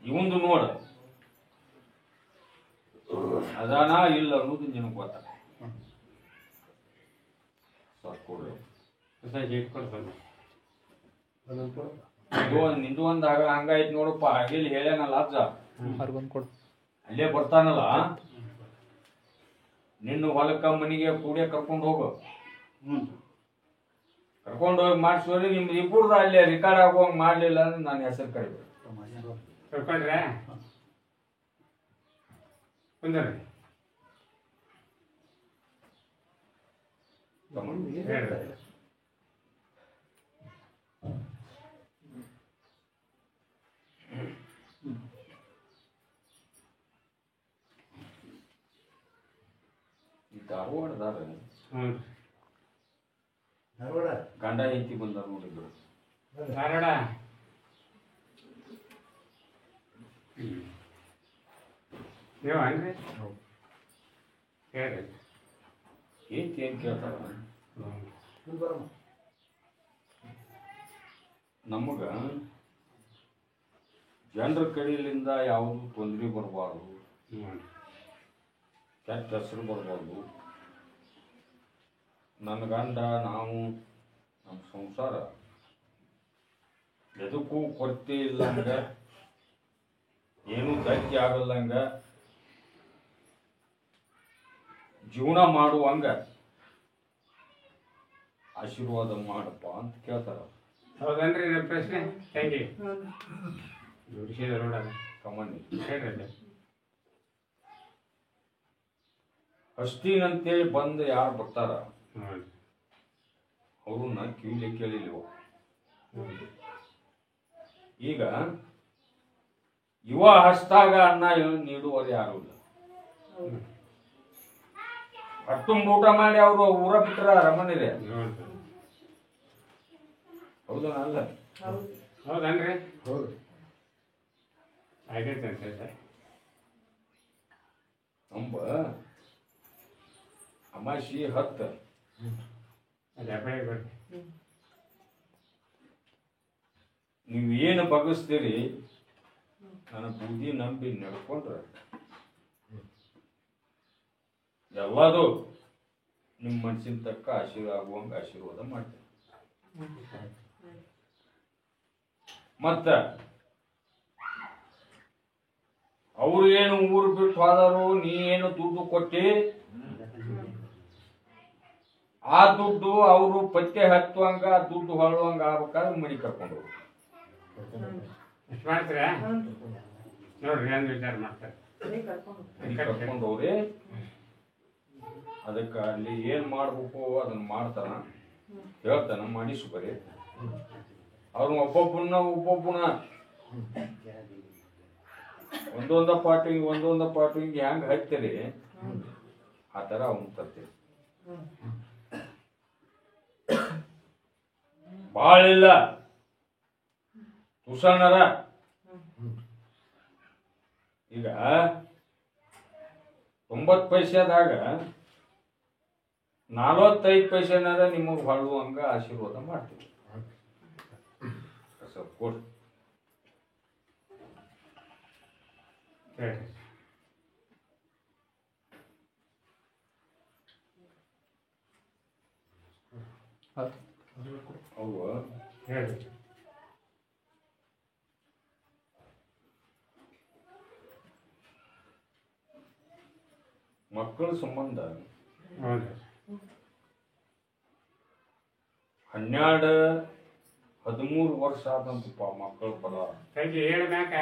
ಇವಂದು ನೋಡ, ಅದಾನ ಇಲ್ಲ ಅನ್ನೋದು ನಿನಗೆ ಗೊತ್ತ. ಕೊಡ್ರಿ, ಚೀಟ್ ಕೊಡ್ತಾನೆ. ನಿಂದು ಒಂದ್ ಹಂಗಾಯ್ತು ನೋಡಪ್ಪ. ಇಲ್ಲಿ ಹೇಳ್ಯಾನಲ್ಲ ಅಜ್ಜ, ಅಲ್ಲೇ ಬರ್ತಾನಲ್ಲ, ನಿನ್ನ ಹೊಲಕ್ಕ ಮನಿಗೆ ಕೂಡೆ ಕರ್ಕೊಂಡು ಹೋಗು. ಕರ್ಕೊಂಡು ಹೋಗಿ ಮಾಡಿಸೋರಿ. ನಿಮ್ದು ಇಬ್ಬರದ ಅಲ್ಲೇ ರೆಕಾರ್ಡ್ ಆಗುವಂಗ ಮಾಡ್ಲಿಲ್ಲ ಅಂದ್ರೆ ನನ್ನ ಹೆಸರು ಕರಿಬೇಕು. ಕರ್ಕೊಂಡ್ರೆ ಕುಂದ್ರಿ. ಹೇಳ್ರಿ. ಈ ಧಾರವಾಡದಾರ ಹ್ಞೂ. ಧಾರವಾಡ ಗಂಡ ಹೆಂಡತಿ ಬಂದಾರ ನೋಡಿದ್ರು. ಧಾರವಾಡ. ನೀವು ಅನ್ರಿ. ಹೇಳ್ರಿ. ಹೆಂಡತಿ ಏನ್ ಕೇಳ್ತಾರ, ನಮಗ ಜನರ ಕಡೆಯಿಂದ ಯಾವುದು ತೊಂದರೆ ಬರಬಾರ್ದು, ಕೆಟ್ಟ ಹೆಸರು ಬರಬಾರ್ದು. ನನ್ನ ಗಂಡ, ನಾವು, ನಮ್ಮ ಸಂಸಾರ ಎದಕ್ಕೂ ಕೊರತೆ ಇಲ್ಲ. ಹಂಗ ಏನು ಧಕ್ಕೆ ಆಗಲ್ಲಂಗ ಜೀವನ ಮಾಡುವಂಗ ಆಶೀರ್ವಾದ ಮಾಡಪ್ಪ ಅಂತ ಕೇಳ್ತಾರ. ಹೌದನ್ರಿ ನಮ್ಮ ಪ್ರಶ್ನೆ? Thank you. ದುಡಿಸಿದ ನೋಡಲ್ಲ ಕಮ್ಮನಿ ಹೇಳ್ರಿ. ಅಷ್ಟೀನಂತೇಳಿ ಬಂದು ಯಾರು ಬರ್ತಾರ ಹ್ಞೂ ಅವ್ರನ್ನ ಕಿವಿಲಿ ಕೇಳಿಲ್ವ. ಈಗ ಯುವ ಹಸ್ತಾಗ ಅನ್ನ ನೀಡುವರು ಯಾರು ಇಲ್ಲ. ಅಷ್ಟೊಂದು ಊಟ ಮಾಡಿ ಅವರು ಊರ ಬಿಟ್ರ ರಮಣಿರೇ. ಹೌದಾ ಅಲ್ಲ? ಹೌದನ್ರಿ? ಹೌದು. ಆಗೈತೆ ಅಂತ ಸರ್. ಅಂಬ ಅಮಾಶಿ 10 ಅದು ಅಪಾಯ ಬರ್ರಿ. ನೀವು ಏನು ಬಗಸ್ತೀರಿ ನನ್ನ ಬುದ್ಧಿ ನಂಬಿ ನಡ್ಕೊಂಡ್ರೆ ಎಲ್ಲದು ನಿಮ್ಮ ಮನಸ್ಸಿನ ತಕ್ಕ ಆಗುವಂಗ ಆಶೀರ್ವಾದ ಮಾಡ್ತೇನೆ. ಮತ್ತ ಅವ್ರು ಏನು ಊರು ಬಿಟ್ಟು ಹೋದರು, ನೀ ಏನು ದುಡ್ಡು ಕೊಟ್ಟಿ, ಆ ದುಡ್ಡು ಅವರು ಪತ್ತೆ ಹತ್ತುವಂಗ ದುಡ್ಡು ಹೊಳುವಂಗ ಆಗ್ಬೇಕಾದ್ರೆ ಮನಿ ಕರ್ಕೊಂಡು ಎಷ್ಟು ಮಾಡ್ತೀರಾ ನೋಡ್ರಿ ಹೆಂಗ್ ವಿಚಾರ ಮಾಡ್ತಾರೆ. ಕರ್ಕೊಂಡು ಹೋಗ್ರಿ. ಅದಕ್ಕೆ ಅಲ್ಲಿ ಏನ್ ಮಾಡ್ಬೇಕು ಅದನ್ನ ಮಾಡ್ತಾನ, ಹೇಳ್ತಾನ, ಮಾಡಿಸು ಬರೀ. ಅವ್ರನ್ನ ಒಬ್ಬೊಬ್ಬನ ಒಂದೊಂದ ಪಾಟು ಹಿಂಗೆ ಹೆಂಗ್ ಹಚ್ತೀರಿ ಆ ಥರ ಅವನು ತರ್ತೀರಿ. ಬಾಳಿಲ್ಲ ತುಸಣ್ಣರ ಈಗ 90 ಪೈಸೆದಾಗ 45 ಪೈಸೆನಾರ ನಿಮಗೆ ಹೊಳುವಂಗ ಆಶೀರ್ವಾದ ಮಾಡ್ತೀವಿ. ಸ್ವಲ್ಪ ಕೊಡ್ರಿ. ಹೇಳ್ರಿ. ಅವು ಹೇಳ್ರಿ. ಮಕ್ಕಳ ಸಂಬಂಧ ಹ್ಞೂ ರೀ. 12-13 ವರ್ಷ ಆದಂತಪ್ಪ ಮಕ್ಕಳ ಫಲ. Thank you. ಹೇಳ್ಬೇಕು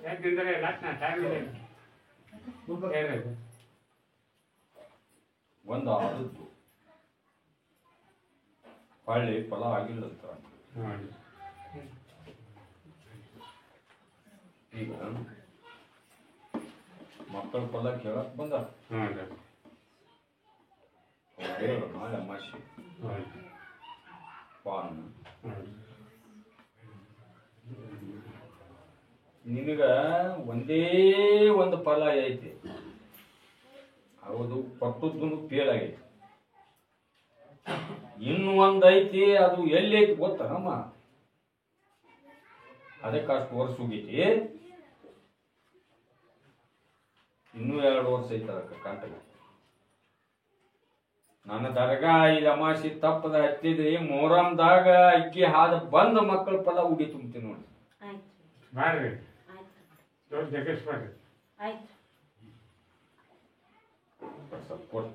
ಯಾಕಂದ್ರೆ ಲಾಸ್ಟ್ ನಾ ಟೈಮ್ ಇದೆ. ಹೇಳ್ರಿ. ಒಂದು ಆದದ್ದು ಹೊಳ್ಳಿ ಫಲ ಆಗಿಲ್ಲಂತ. ಹ್ಞೂ ಈಗ ಮಕ್ಕಳ ಫಲ ಕೇಳಕ್ ಬಂದ ಹ್ಞೂ ರೀ. ನಾಳೆ ಅಮಾಶಿ ಹ್ಞೂ ಪಾನ್ ಹ್ಞೂ ನಿನಗ ಒಂದೇ ಒಂದು ಫಲ ಐತಿ, ಹೌದು ಪಟ್ಟದ್ದು ಫೇಲ್ ಆಗೈತಿ. ಇನ್ನು ಒಂದ್ ಐತಿ, ಅದು ಎಲ್ಲಿ ಐತಿ ಗೊತ್ತನಮ್ಮ? ಅದಕ್ಕೆ ಅಷ್ಟು ವರ್ಷ ಹೋಗೈತಿ. ಇನ್ನೂ 2 ವರ್ಷ ಐತಿ ಅದಕ್ಕೆ ಕಂಟಗ. ನನ್ನ ದರ್ಗಾ ಇದು ಅಮಾಸಿ ತಪ್ಪದ ಹತ್ತಿದ್ರಿ ಮೊಹರಂದಾಗ ಅಕ್ಕಿ ಹಾದ ಬಂದ ಮಕ್ಕಳ ಫಲ ಉಡಿ ತುಂಬ್ತೀನಿ ನೋಡಿ. ಮಾಡ್ರಿ. ದೊಡ್ಡ ಜಗೇಶ್ ಮಾಡ್ರಿ. ಸ್ವಲ್ಪ ಕೊಡು.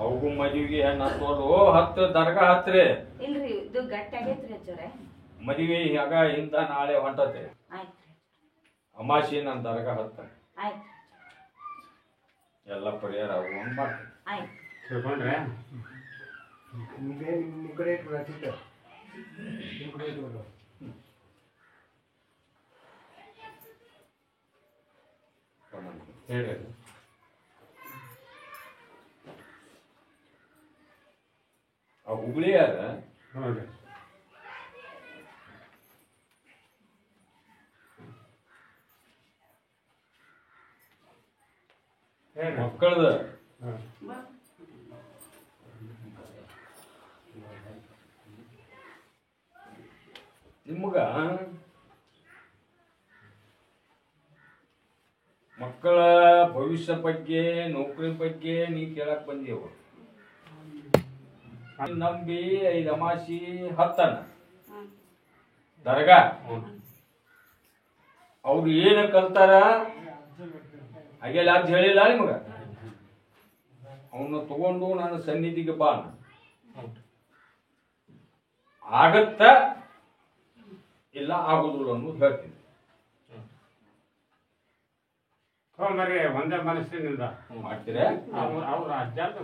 ಅವಗೂ ಮದುವೆಗೆ ಹೆಣ್ಣು ಹತ್ತೋದು 10 ದರ್ಗಾ ಹತ್ರಿ. ಇಲ್ರಿ ಇದು ಗಟ್ಟಿ ಆಗೈತ್ರಿ ಅಜ್ಜರೇ. ಮದುವೆ ಆಗ ಇಂದ ನಾಳೆ ಹೊಂಟತೆ. ಅಮಾಶಿ ನನ್ನ ದರ್ಗಾ ಹತ್ತ ಎಲ್ಲ ಪರಿಹಾರ ಆಗುವಂಗ ಮಾಡ್ತೀನಿ. ತಿಳ್ಕೊಂಡ್ರೆ ನಿಮ್ಮ ಕಡೆ ಇಟ್ಟು ರಾಚಿದ್ದ ನಿಮ್ಮ ಕಡೆ ಇಟ್ಟು ಹೇಳ್ರಿ. ಆ ಹುಬ್ಳಿಯಾರ ಹ್ಞೂ ರೀ. ಹೇಳ್ರಿ. ಮಕ್ಕಳದ ಹ್ಞೂ ನಿಮ್ಗ ಮಕ್ಕಳ ಭವಿಷ್ಯ ಬಗ್ಗೆ ನೌಕರಿ ಬಗ್ಗೆ ನೀ ಕೇಳಕ್ ಬಂದೀವ. ನಂಬಿ 5 ಅಮಾಸಿ ಹತ್ತನ ದರ್ಗಾ ಅವ್ರು ಏನ ಕಲ್ತಾರ ಹಾಗೆಲ್ಲ ಅಂತ ಹೇಳಿಲ್ಲ ನಿಮಗ. ಅವನ್ನ ತಗೊಂಡು ನಾನು ಸನ್ನಿಧಿಗೆ ಬಾ, ಆಗತ್ತ ಇಲ್ಲ ಆಗುದಿಲ್ಲ ಅನ್ನೋದು ಹೇಳ್ತೀನಿ. ಮರಿ ಒಂದೇ ಮನಸ್ಸಿನಿಂದ ಮಾಡ್ತೀರಾ? ಅವ್ರ ಅಜ್ಜಾತ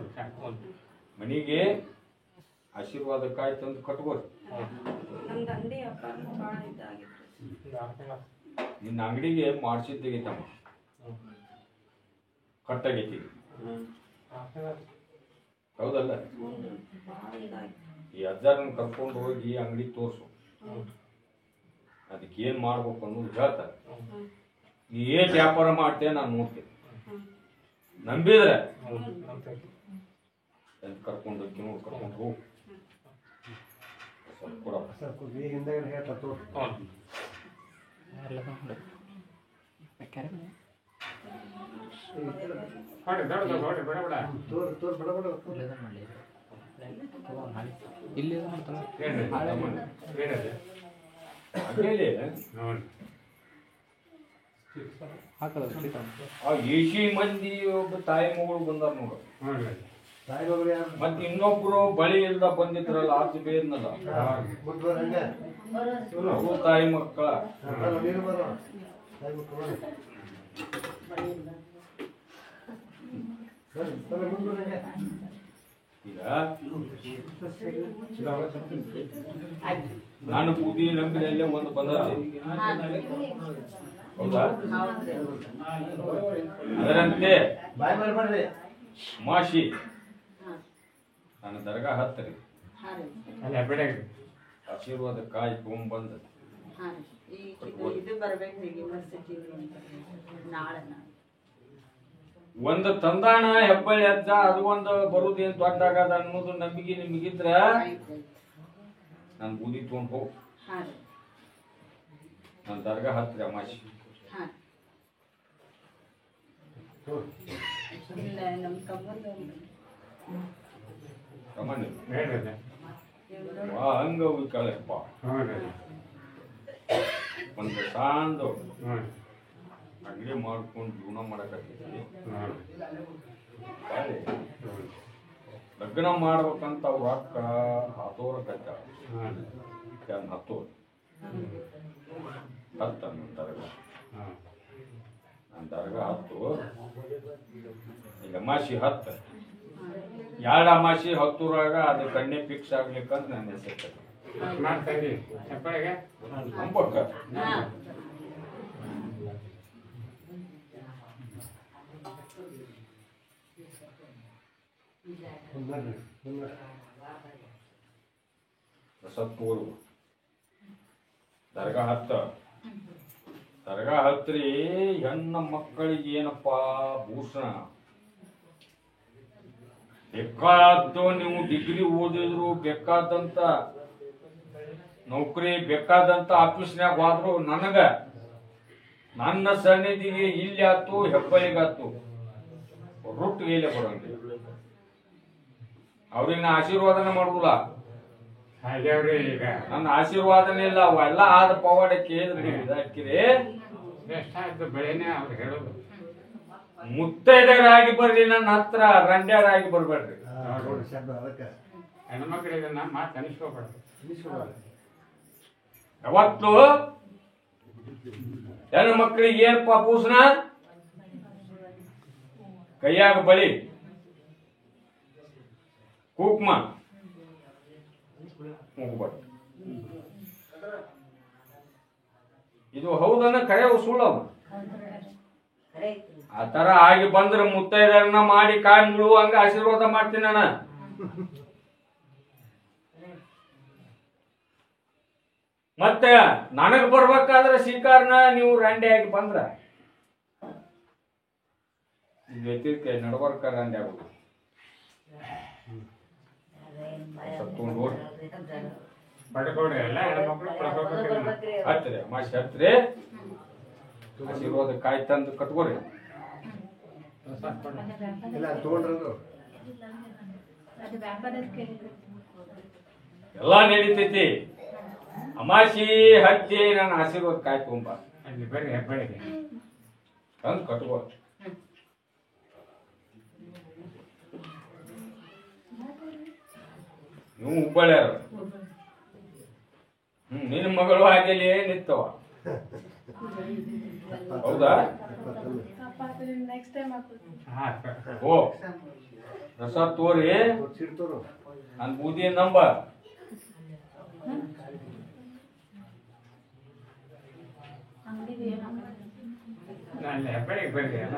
ಮನಿಗೆ ಆಶೀರ್ವಾದಕ್ಕಾಯಿ ತಂದು ಕಟ್ಕೋರಿ. ನಮ್ದು ಅಂಗಡಿ ವ್ಯಾಪಾರ ಭಾಳ ಇದಾಗಿತ್ತು. ನಿನ್ನ ಅಂಗಡಿಗೆ ಮಾಡಿಸಿದ್ದೀಗೈತಮ್ಮ, ಕಟ್ಟಾಗೈತಿ. ಹೌದಲ್ಲ? ಭಾಳ ಇದಾಗಿತ್ತು. ಈ ಅಜ್ಜಾರನ್ನ ಕರ್ಕೊಂಡು ಹೋಗಿ ಅಂಗಡಿ ತೋರ್ಸು, ಅದಕ್ಕೆ ಏನ್ ಮಾಡ್ಬೇಕು ಅನ್ನೋದು ಹೇಳ್ತಾರೆ. ನೀ ಏನ್ ವ್ಯಾಪಾರ ಮಾಡ್ತೇನೆ ನಾನು ನೋಡ್ತೇನೆ. ನಂಬಿದ್ರೆ ಕರ್ಕೊಂಡು ಹೋಗಿ ಸ್ವಲ್ಪ ಕೊಡಪ್ಪ. ಹಂಗೇಲಿ ಆ 80 ಮಂದಿ ಒಬ್ಬ ತಾಯಿ ಮಗಳು ಬಂದಾರ ನೋಡು. ಮತ್ತೆ ಇನ್ನೊಬ್ರು ಬಳಿ ಇಲ್ದ ಬಂದಿದ್ರಲ್ಲ ಆಚೆ ಬೇರ್ನಲ್ಲ, ಅವ್ರು ತಾಯಿ ಮಕ್ಕಳ. ಈಗ ನಾನು ಬೂದಿ ನಂಬಿನಲ್ಲೇ ಒಂದು ಬಂದದೆ. ಹೌದಾ? ಅದರಂತೆ ಮಾಶಿ ನನ್ನ ದರ್ಗಾ ಹತ್ತರಿ ಆಶೀರ್ವಾದ ಕಾಯಿ ತಗೊಂಡ್ಬಂದ ಇದು ಬರ್ಬೇಕು ಯೂನಿವರ್ಸಿಟಿ ನಾಳೆ ಒಂದು ತಂದಾಣ ಹೆಬ್ಬಳ್ಳಿ ಅಜ್ಜ, ಅದು ಒಂದು ಬರುದೇನ್ ದೊಡ್ಡ ಆಗದ ಅನ್ನೋದು ನಂಬಿಕೆ ನಿಮಗಿದ್ರ ನಾನು ಬೂದಿ ತಗೊಂಡ್ ಹೋಗ್ ನನ್ನ ದರ್ಗಾ ಹತ್ತರಿ ಅಮಾಶಿ. ಹಂಗ ಕಳೆಪ್ಪ ಒಂದು ಸಾಂದ್ ಅಂಗಡಿ ಮಾಡ್ಕೊಂಡು ಜೀವನ ಮಾಡಕತ್ತಿದ್ವಿ. ಲಗ್ನ ಮಾಡ್ಬೇಕಂತ ಅವ್ರ ಅಕ್ಕ ಹತ್ತೋರ ಕತ್ತ ಹತ್ತೋರು ಹತ್ತ ನನ್ನ ದರ್ಗಾ. ನನ್ನ ದರ್ಗಾ ಹತ್ತು, ಈಗ ಅಮಾಸಿ 10 2 ಅಮಾಸಿ 10ರಾಗ ಅದು ಕಣ್ಣೆ ಫಿಕ್ಸ್ ಆಗ್ಲಿಕ್ಕಂತ ನನ್ನ ಹೆಸರು ನಂಬಕ್ಕ. ಸತ್ತೂರು ದರ್ಗಾ 10 ದರ್ಗಾ ಹತ್ರಿ ಹೆಣ್ಣ ಮಕ್ಕಳಿಗೆ ಏನಪ್ಪಾ ಭೂಷಣ ಬೇಕಾದ್ದು. ನೀವು ಡಿಗ್ರಿ ಓದಿದ್ರು, ಬೇಕಾದಂತ ನೌಕರಿ, ಬೇಕಾದಂತ ಆಫೀಸ್ನ್ಯಾಗ ಹೋದ್ರು, ನನಗ ನನ್ನ ಸನ್ನಿಧಿಗೆ ಇಲ್ಲಿ ಆತು ಹೆಬ್ಬಳಿಗಾತು ರೊಟ್ಟು ಗೈಲೆ ಕೊಡಂಗಿಲ್ಲ. ಅವ್ರಿಗೆ ನಾ ಆಶೀರ್ವಾದನೆ ಮಾಡುದಿಲ್ಲ, ಈಗ ನನ್ನ ಆಶೀರ್ವಾದನೆ ಇಲ್ಲ. ಅವೆಲ್ಲ ಆದ ಪವಾಡ ಕೇಳಿದ್ರಿ ಹಾಕಿರಿ ಎಷ್ಟಾಯ್ತು ಬೆಳೆನೇ ಅವ್ರು ಹೇಳೋದು. ಮುತ್ತೈದರಾಗಿ ಬರ್ಲಿ, ನನ್ನ ಹತ್ರ ರಂಡ್ಯಾರಾಗಿ ಬರ್ಬೇಡ್ರಿ. ಹೆಣ್ಮಕ್ಳಿಗೆ ನಾ ಮಾತು ಅನಿಸ್ಕೋಬಾರ್ದು. ಯಾವತ್ತು ಹೆಣ್ಣು ಮಕ್ಕಳಿಗೆ ಏನಪ್ಪ ಭೂಷಣ? ಕೈಯಾಗ ಬಳಿ, ಕುಕ್ಮ, ಮುಗ್ಬಟ್ಟು. ಇದು ಹೌದನ್ನ ಕರೆ ಸುಳ್ಳವ. ಆ ತರ ಆಗಿ ಬಂದ್ರೆ ಮುತ್ತೈದರನ್ನ ಮಾಡಿ ಕಾಯಿ ಮುಳುವಂಗ ಆಶೀರ್ವಾದ ಮಾಡ್ತೀನಿ ನಾನು. ಮತ್ತೆ ನನಗ್ ಬರ್ಬೇಕಾದ್ರೆ ಸ್ವೀಕಾರನ ನೀವು ರಂಡೆ ಆಗಿ ಬಂದ್ರ ವ್ಯತಿರಿಕ ನಡವರ್ಕ ರಂಡೆ ಆಗುದು. ಪಡ್ಕೊಡ್ರಿ ಎಲ್ಲ ಹೆಣ್ಮಕ್ಳು ಪಡ್ಕೋಬೇಕಿಲ್ಲ. ಹತ್ರಿ ಅಮಾಶಿ ಹತ್ರಿ ಆಶೀರ್ವಾದ ಕಾಯಿ ತಂದು ಕಟ್ಕೋರಿ. ಇಲ್ಲ ತೊಗೊಂಡ್ರು ಎಲ್ಲ ನಡೀತೈತಿ. ಅಮಾಸಿ ಹತ್ತಿ ನನ್ನ ಆಶೀರ್ವಾದ ಕಾಯ್ಕೊಂಬ ಅಲ್ಲಿ ಬರ್ರಿ ಹೆಬ್ಬಳಿಗೆ ತಂದು ಕಟ್ಕೋ. ನೀವು ಹುಬ್ಬಳ್ಳ್ಯಾರ. ನಿನ್ನ ಮಗಳು ಹಾಗೆಲ್ಲಿ ನಿಂತವ ಹೌದಾ? ಹಾಂ ಓ ರಸ ತೋರಿ ಸಿಡ್ತೋರು ನನ್ ಬೂದಿ ನಂಬ. ನಾನು ಹೆಬ್ಬಳಿಗೆ ಬರ್ರಿ ಅಲ್ಲ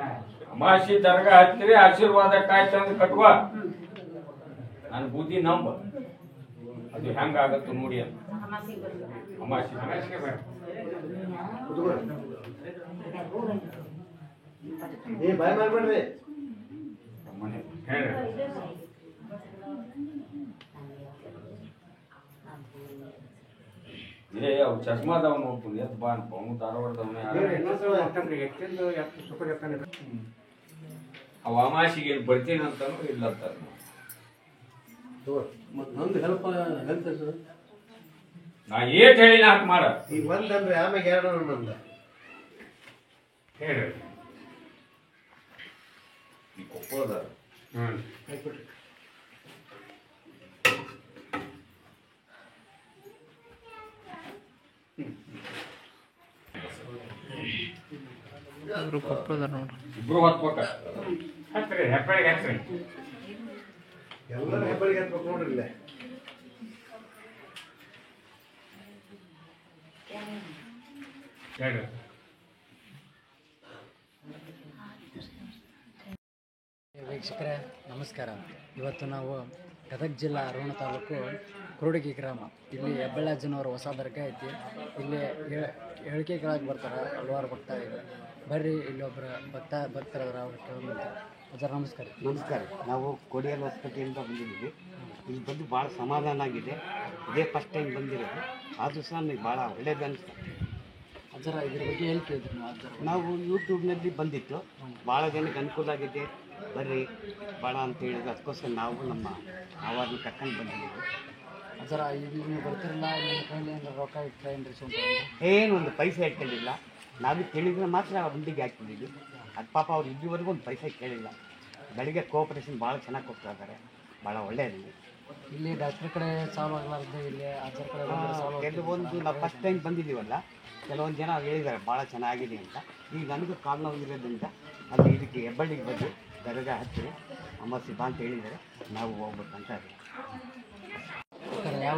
ಅಮಾಸಿ ದರ್ಗಾ ಹತ್ತಿರಿ ಆಶೀರ್ವಾದ ಕಾಯಿ ತಂದು ಕಟ್ಕೋ. ನನ್ ಬೂದಿ ನಂಬ. ಅದು ಹೆಂಗಾಗತ್ತ ನೋಡಿ ಅಂತ. ಅಮಾಸಿ ಅಮಾಸಿಗೆ ಬರ್ರಿ ಏ ಬಾಯ್ ಮಾಡ್ಬೇಡ್ರಿ ಮನೆ ಹೇಳ್ರಿ ಏ ಅವ್ ಚಸ್ಮಾದವ್ ನೋಡ್ತೀನಿ ಎತ್ ಬಾ ಅನ್ಕೊ ಅವ್ನು ಧಾರವಾಡದವನೇ ಅವ ಅಮಾಸಿಗೆ ಇಲ್ಲಿ ಬರ್ತೀನಿ ಅಂತಾನು ಇಲ್ಲ ಅಂತಾರ. ನಂದು ಹೆಲ್ಪ್ ಸರ್ ನಾ ಏಟ್ ಹೇಳಿ ನಾಕ್ ಮಾಡ. ಈಗ ಒಂದಂದ್ರೆ ಆಮ್ಯಾಗ ಎರಡು ನಂದ ಹೇಳ್ರಿ ಈ ಕೊಪ್ಪಳದ ಹ್ಞೂ ಇಬ್ರು ಹತ್ಬೇಕ. ಹತ್ರಿ ಹೆಬ್ಬಳಿಗೆ ಹತ್ರಿ ಎಲ್ಲರೂ ಹೆಬ್ಬಳಿಗೆ ಹತ್ಬೇಕು ನೋಡ್ರಿ ಇಲ್ಲೇ ಹೇಳ್ರಿ ವೀಕ್ಷಕರೇ ನಮಸ್ಕಾರ. ಇವತ್ತು ನಾವು ಗದಗ ಜಿಲ್ಲಾ ಅರೋಣ ತಾಲೂಕು ಕುರುಡಗಿ ಗ್ರಾಮ. ಇಲ್ಲಿ ಹೆಬ್ಬಳ್ಳಾಜನವರ ಹೊಸ ದರ್ಗಾ ಐತಿ. ಇಲ್ಲಿ ಹೇಳಿಕೆ ಕೆಳಗೆ ಬರ್ತಾರೆ ಹಲವಾರು ಭಕ್ತಾದಿಗಳು. ಬರ್ರಿ ಇಲ್ಲಿ ಒಬ್ಬರು ಭಕ್ತರದ್ರ ಅವ್ರು ಕೇಳೋದು. ಅಜ್ಜಾರ ನಮಸ್ಕಾರ. ನಮಸ್ಕಾರ. ನಾವು ಕೊಡಿಯಲ್ ಹೊಸಪೇಟೆಯಿಂದ ಬಂದಿದ್ದೀವಿ. ಇಲ್ಲಿ ಬಂದು ಭಾಳ ಸಮಾಧಾನ ಆಗಿದೆ. ಇದೇ ಫಸ್ಟ್ ಟೈಮ್ ಬಂದಿರೋದು. ಆದರೂ ಸಹ ನನಗೆ ಭಾಳ ಒಳ್ಳೇದು ಅನಿಸ್ತು. ಅಜ್ಜಾರ ಇದ್ರ ಬಗ್ಗೆ ಎಲ್ಲಿ ಕೇಳಿದ್ರಿ ನೀವು? ಅಜ್ಜಾರ ನಾವು ಯೂಟ್ಯೂಬ್ನಲ್ಲಿ ಬಂದಿತ್ತು. ಭಾಳ ಜನಕ್ಕೆ ಅನುಕೂಲ ಆಗಿದೆ, ಬರ್ರಿ ಭಾಳ ಅಂತ ಹೇಳಿದ್ರು. ಅದಕ್ಕೋಸ್ಕರ ನಾವು ನಮ್ಮ ಆವಾಜ್ ಕರ್ಕೊಂಡು ಬಂದಿದ್ದೀವಿ. ಅಜ್ಜಾರ ಈಗ ನೀವು ಬರ್ತಿರಲ್ಲ, ನಿಮ್ಮ ಕೈಲಿ ಏನಾರ ರೊಕ್ಕ ಇಟ್ರೇನ್ರಿ ಸ್ವಂತ? ಏನು ಒಂದು ಪೈಸೆ ಇಟ್ಕೊಂಡಿಲ್ಲ. ನಾವು ಕೇಳಿದ್ರೆ ಮಾತ್ರ ಹುಂಡಿಗೆ ಹಾಕ್ಬಿಟ್ಟಿದ್ವಿ. ಅದು ಪಾಪ ಅವ್ರು ಇಲ್ಲಿವರೆಗೂ ಒಂದು ಪೈಸೆ ಕೇಳಿಲ್ಲ. ಬೆಳಿಗ್ಗೆ ಕೋಆಪ್ರೇಷನ್ ಭಾಳ ಚೆನ್ನಾಗಿ ಕೊಡ್ತಾ ಇದ್ದಾರೆ. ಭಾಳ ಒಳ್ಳೆಯದು. ಇಲ್ಲಿ ಡಾಕ್ಟ್ರ್ ಕಡೆ ಸಾಲ್ವ್ ಆಗಲಾರ್ದು ಇಲ್ಲಿ ಅಜ್ಜರ ಕಡೆ ಬಂದರೆ ಸಾಲ್ವ್ ಕೆಲವೊಂದು ನಾವು ಫಸ್ಟ್ ಟೈಮ್ ಬಂದಿದ್ದೀವಲ್ಲ, ಕೆಲವೊಂದು ಜನ ಹೇಳಿದ್ದಾರೆ ಭಾಳ ಚೆನ್ನಾಗಿದೆ ಅಂತ. ಈಗ ನನಗೂ ಕಾಲು ನೋವು ಇರೋದ್ರಿಂದ ಅಲ್ಲಿ ಇದಕ್ಕೆ ಹೆಬ್ಬಳ್ಳಿಗೆ ಬಂದು ದರ್ಗಾ ಹತ್ತಿರ ಅಮಾಸಿ ಬಾ ಅಂತ ಹೇಳಿದ್ದಾರೆ. ನಾವು ಹೋಗ್ಬೇಕಂತ ಇದ್ದೀವಿ. ಯಾವ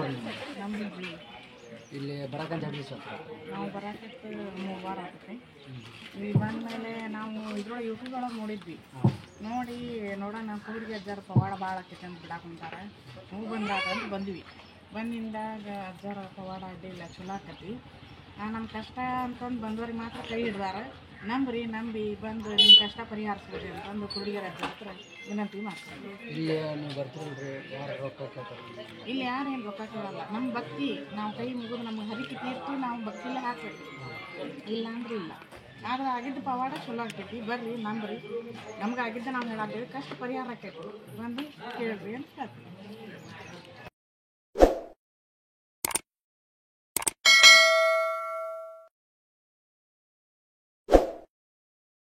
ಇಲ್ಲಿ ಬರಕಂತ ಹೇಳಿ ಸ್ವಲ್ಪ ನಾವು ಬರಕತ್ತು 3 ವಾರ ಆಗ್ತೈತೆ. ಇಲ್ಲಿ ಬಂದಮೇಲೆ ನಾವು ಇದ್ರೊಳಗೆ ಯೂಟ್ಯೂಬ್ ಒಳಗೆ ನೋಡಿದ್ವಿ. ನೋಡಿ ನೋಡೋಣ ಕೂಡಿಗೆ ಅಜ್ಜಾರ ಪವಾಡ ಭಾಳ ಆಕೈತೆ ಅಂತ ಬಿಡಾಕೊಂತಾರೆ. ನಾವು ಬಂದಾಗ ಅಂತ ಬಂದ್ವಿ. ಬಂದಿಂದಾಗ ಅಜ್ಜಾರ ಪವಾಡ ಅಡ್ಡಿಲ್ಲ, ಚಲೋ ಆಕತಿ. ನಮ್ಮ ಕಷ್ಟ ಅಂತಂದು ಬಂದವ್ರಿಗೆ ಮಾತ್ರ ಕೈ ಹಿಡ್ದಾರೆ. ನಂಬಿ ಬಂದು ನಿಮ್ಮ ಕಷ್ಟ ಪರಿಹರಿಸ್ಬೋದು ಅಂತಂದು ಕುರುಡಿಗರ ಅಜ್ಜ ಹತ್ರ ವಿನಂತಿ ಮಾಡ್ತೀವಿ. ಇಲ್ಲಿ ನೀವು ಬರ್ತೀರಲ್ರಿ, ಯಾರು ರೊಕ್ಕ ಕೇಳ್ತಾರೆ? ಇಲ್ಲಿ ಯಾರೇನು ರೊಕ್ಕ ಕೇಳಲ್ಲ. ನಮ್ಮ ಭಕ್ತಿ ನಾವು ಕೈ ಮುಗಿದು ನಮ್ಗೆ ಹರಿಕೆ ತೀರ್ತು ನಾವು ಭಕ್ತಿಲೇ ಹಾಕ್ಬೇಕು. ಇಲ್ಲ ಅಂದ್ರೆ ಇಲ್ಲ. ಆದ್ರೆ ಆಗಿದ್ದ ಪವಾಡ ಚಲೋ ಆಗ್ತೈತಿ. ಬರ್ರಿ ನಂಬ್ರಿ. ನಮ್ಗೆ ಆಗಿದ್ದ ನಾವು ಹೇಳಾಕ್ತೀವಿ. ಕಷ್ಟ ಪರಿಹಾರ ಆಕೈತಿ. ಬಂದು ಕೇಳ್ರಿ ಅಂತ ಹೇಳ್ತೀವಿ.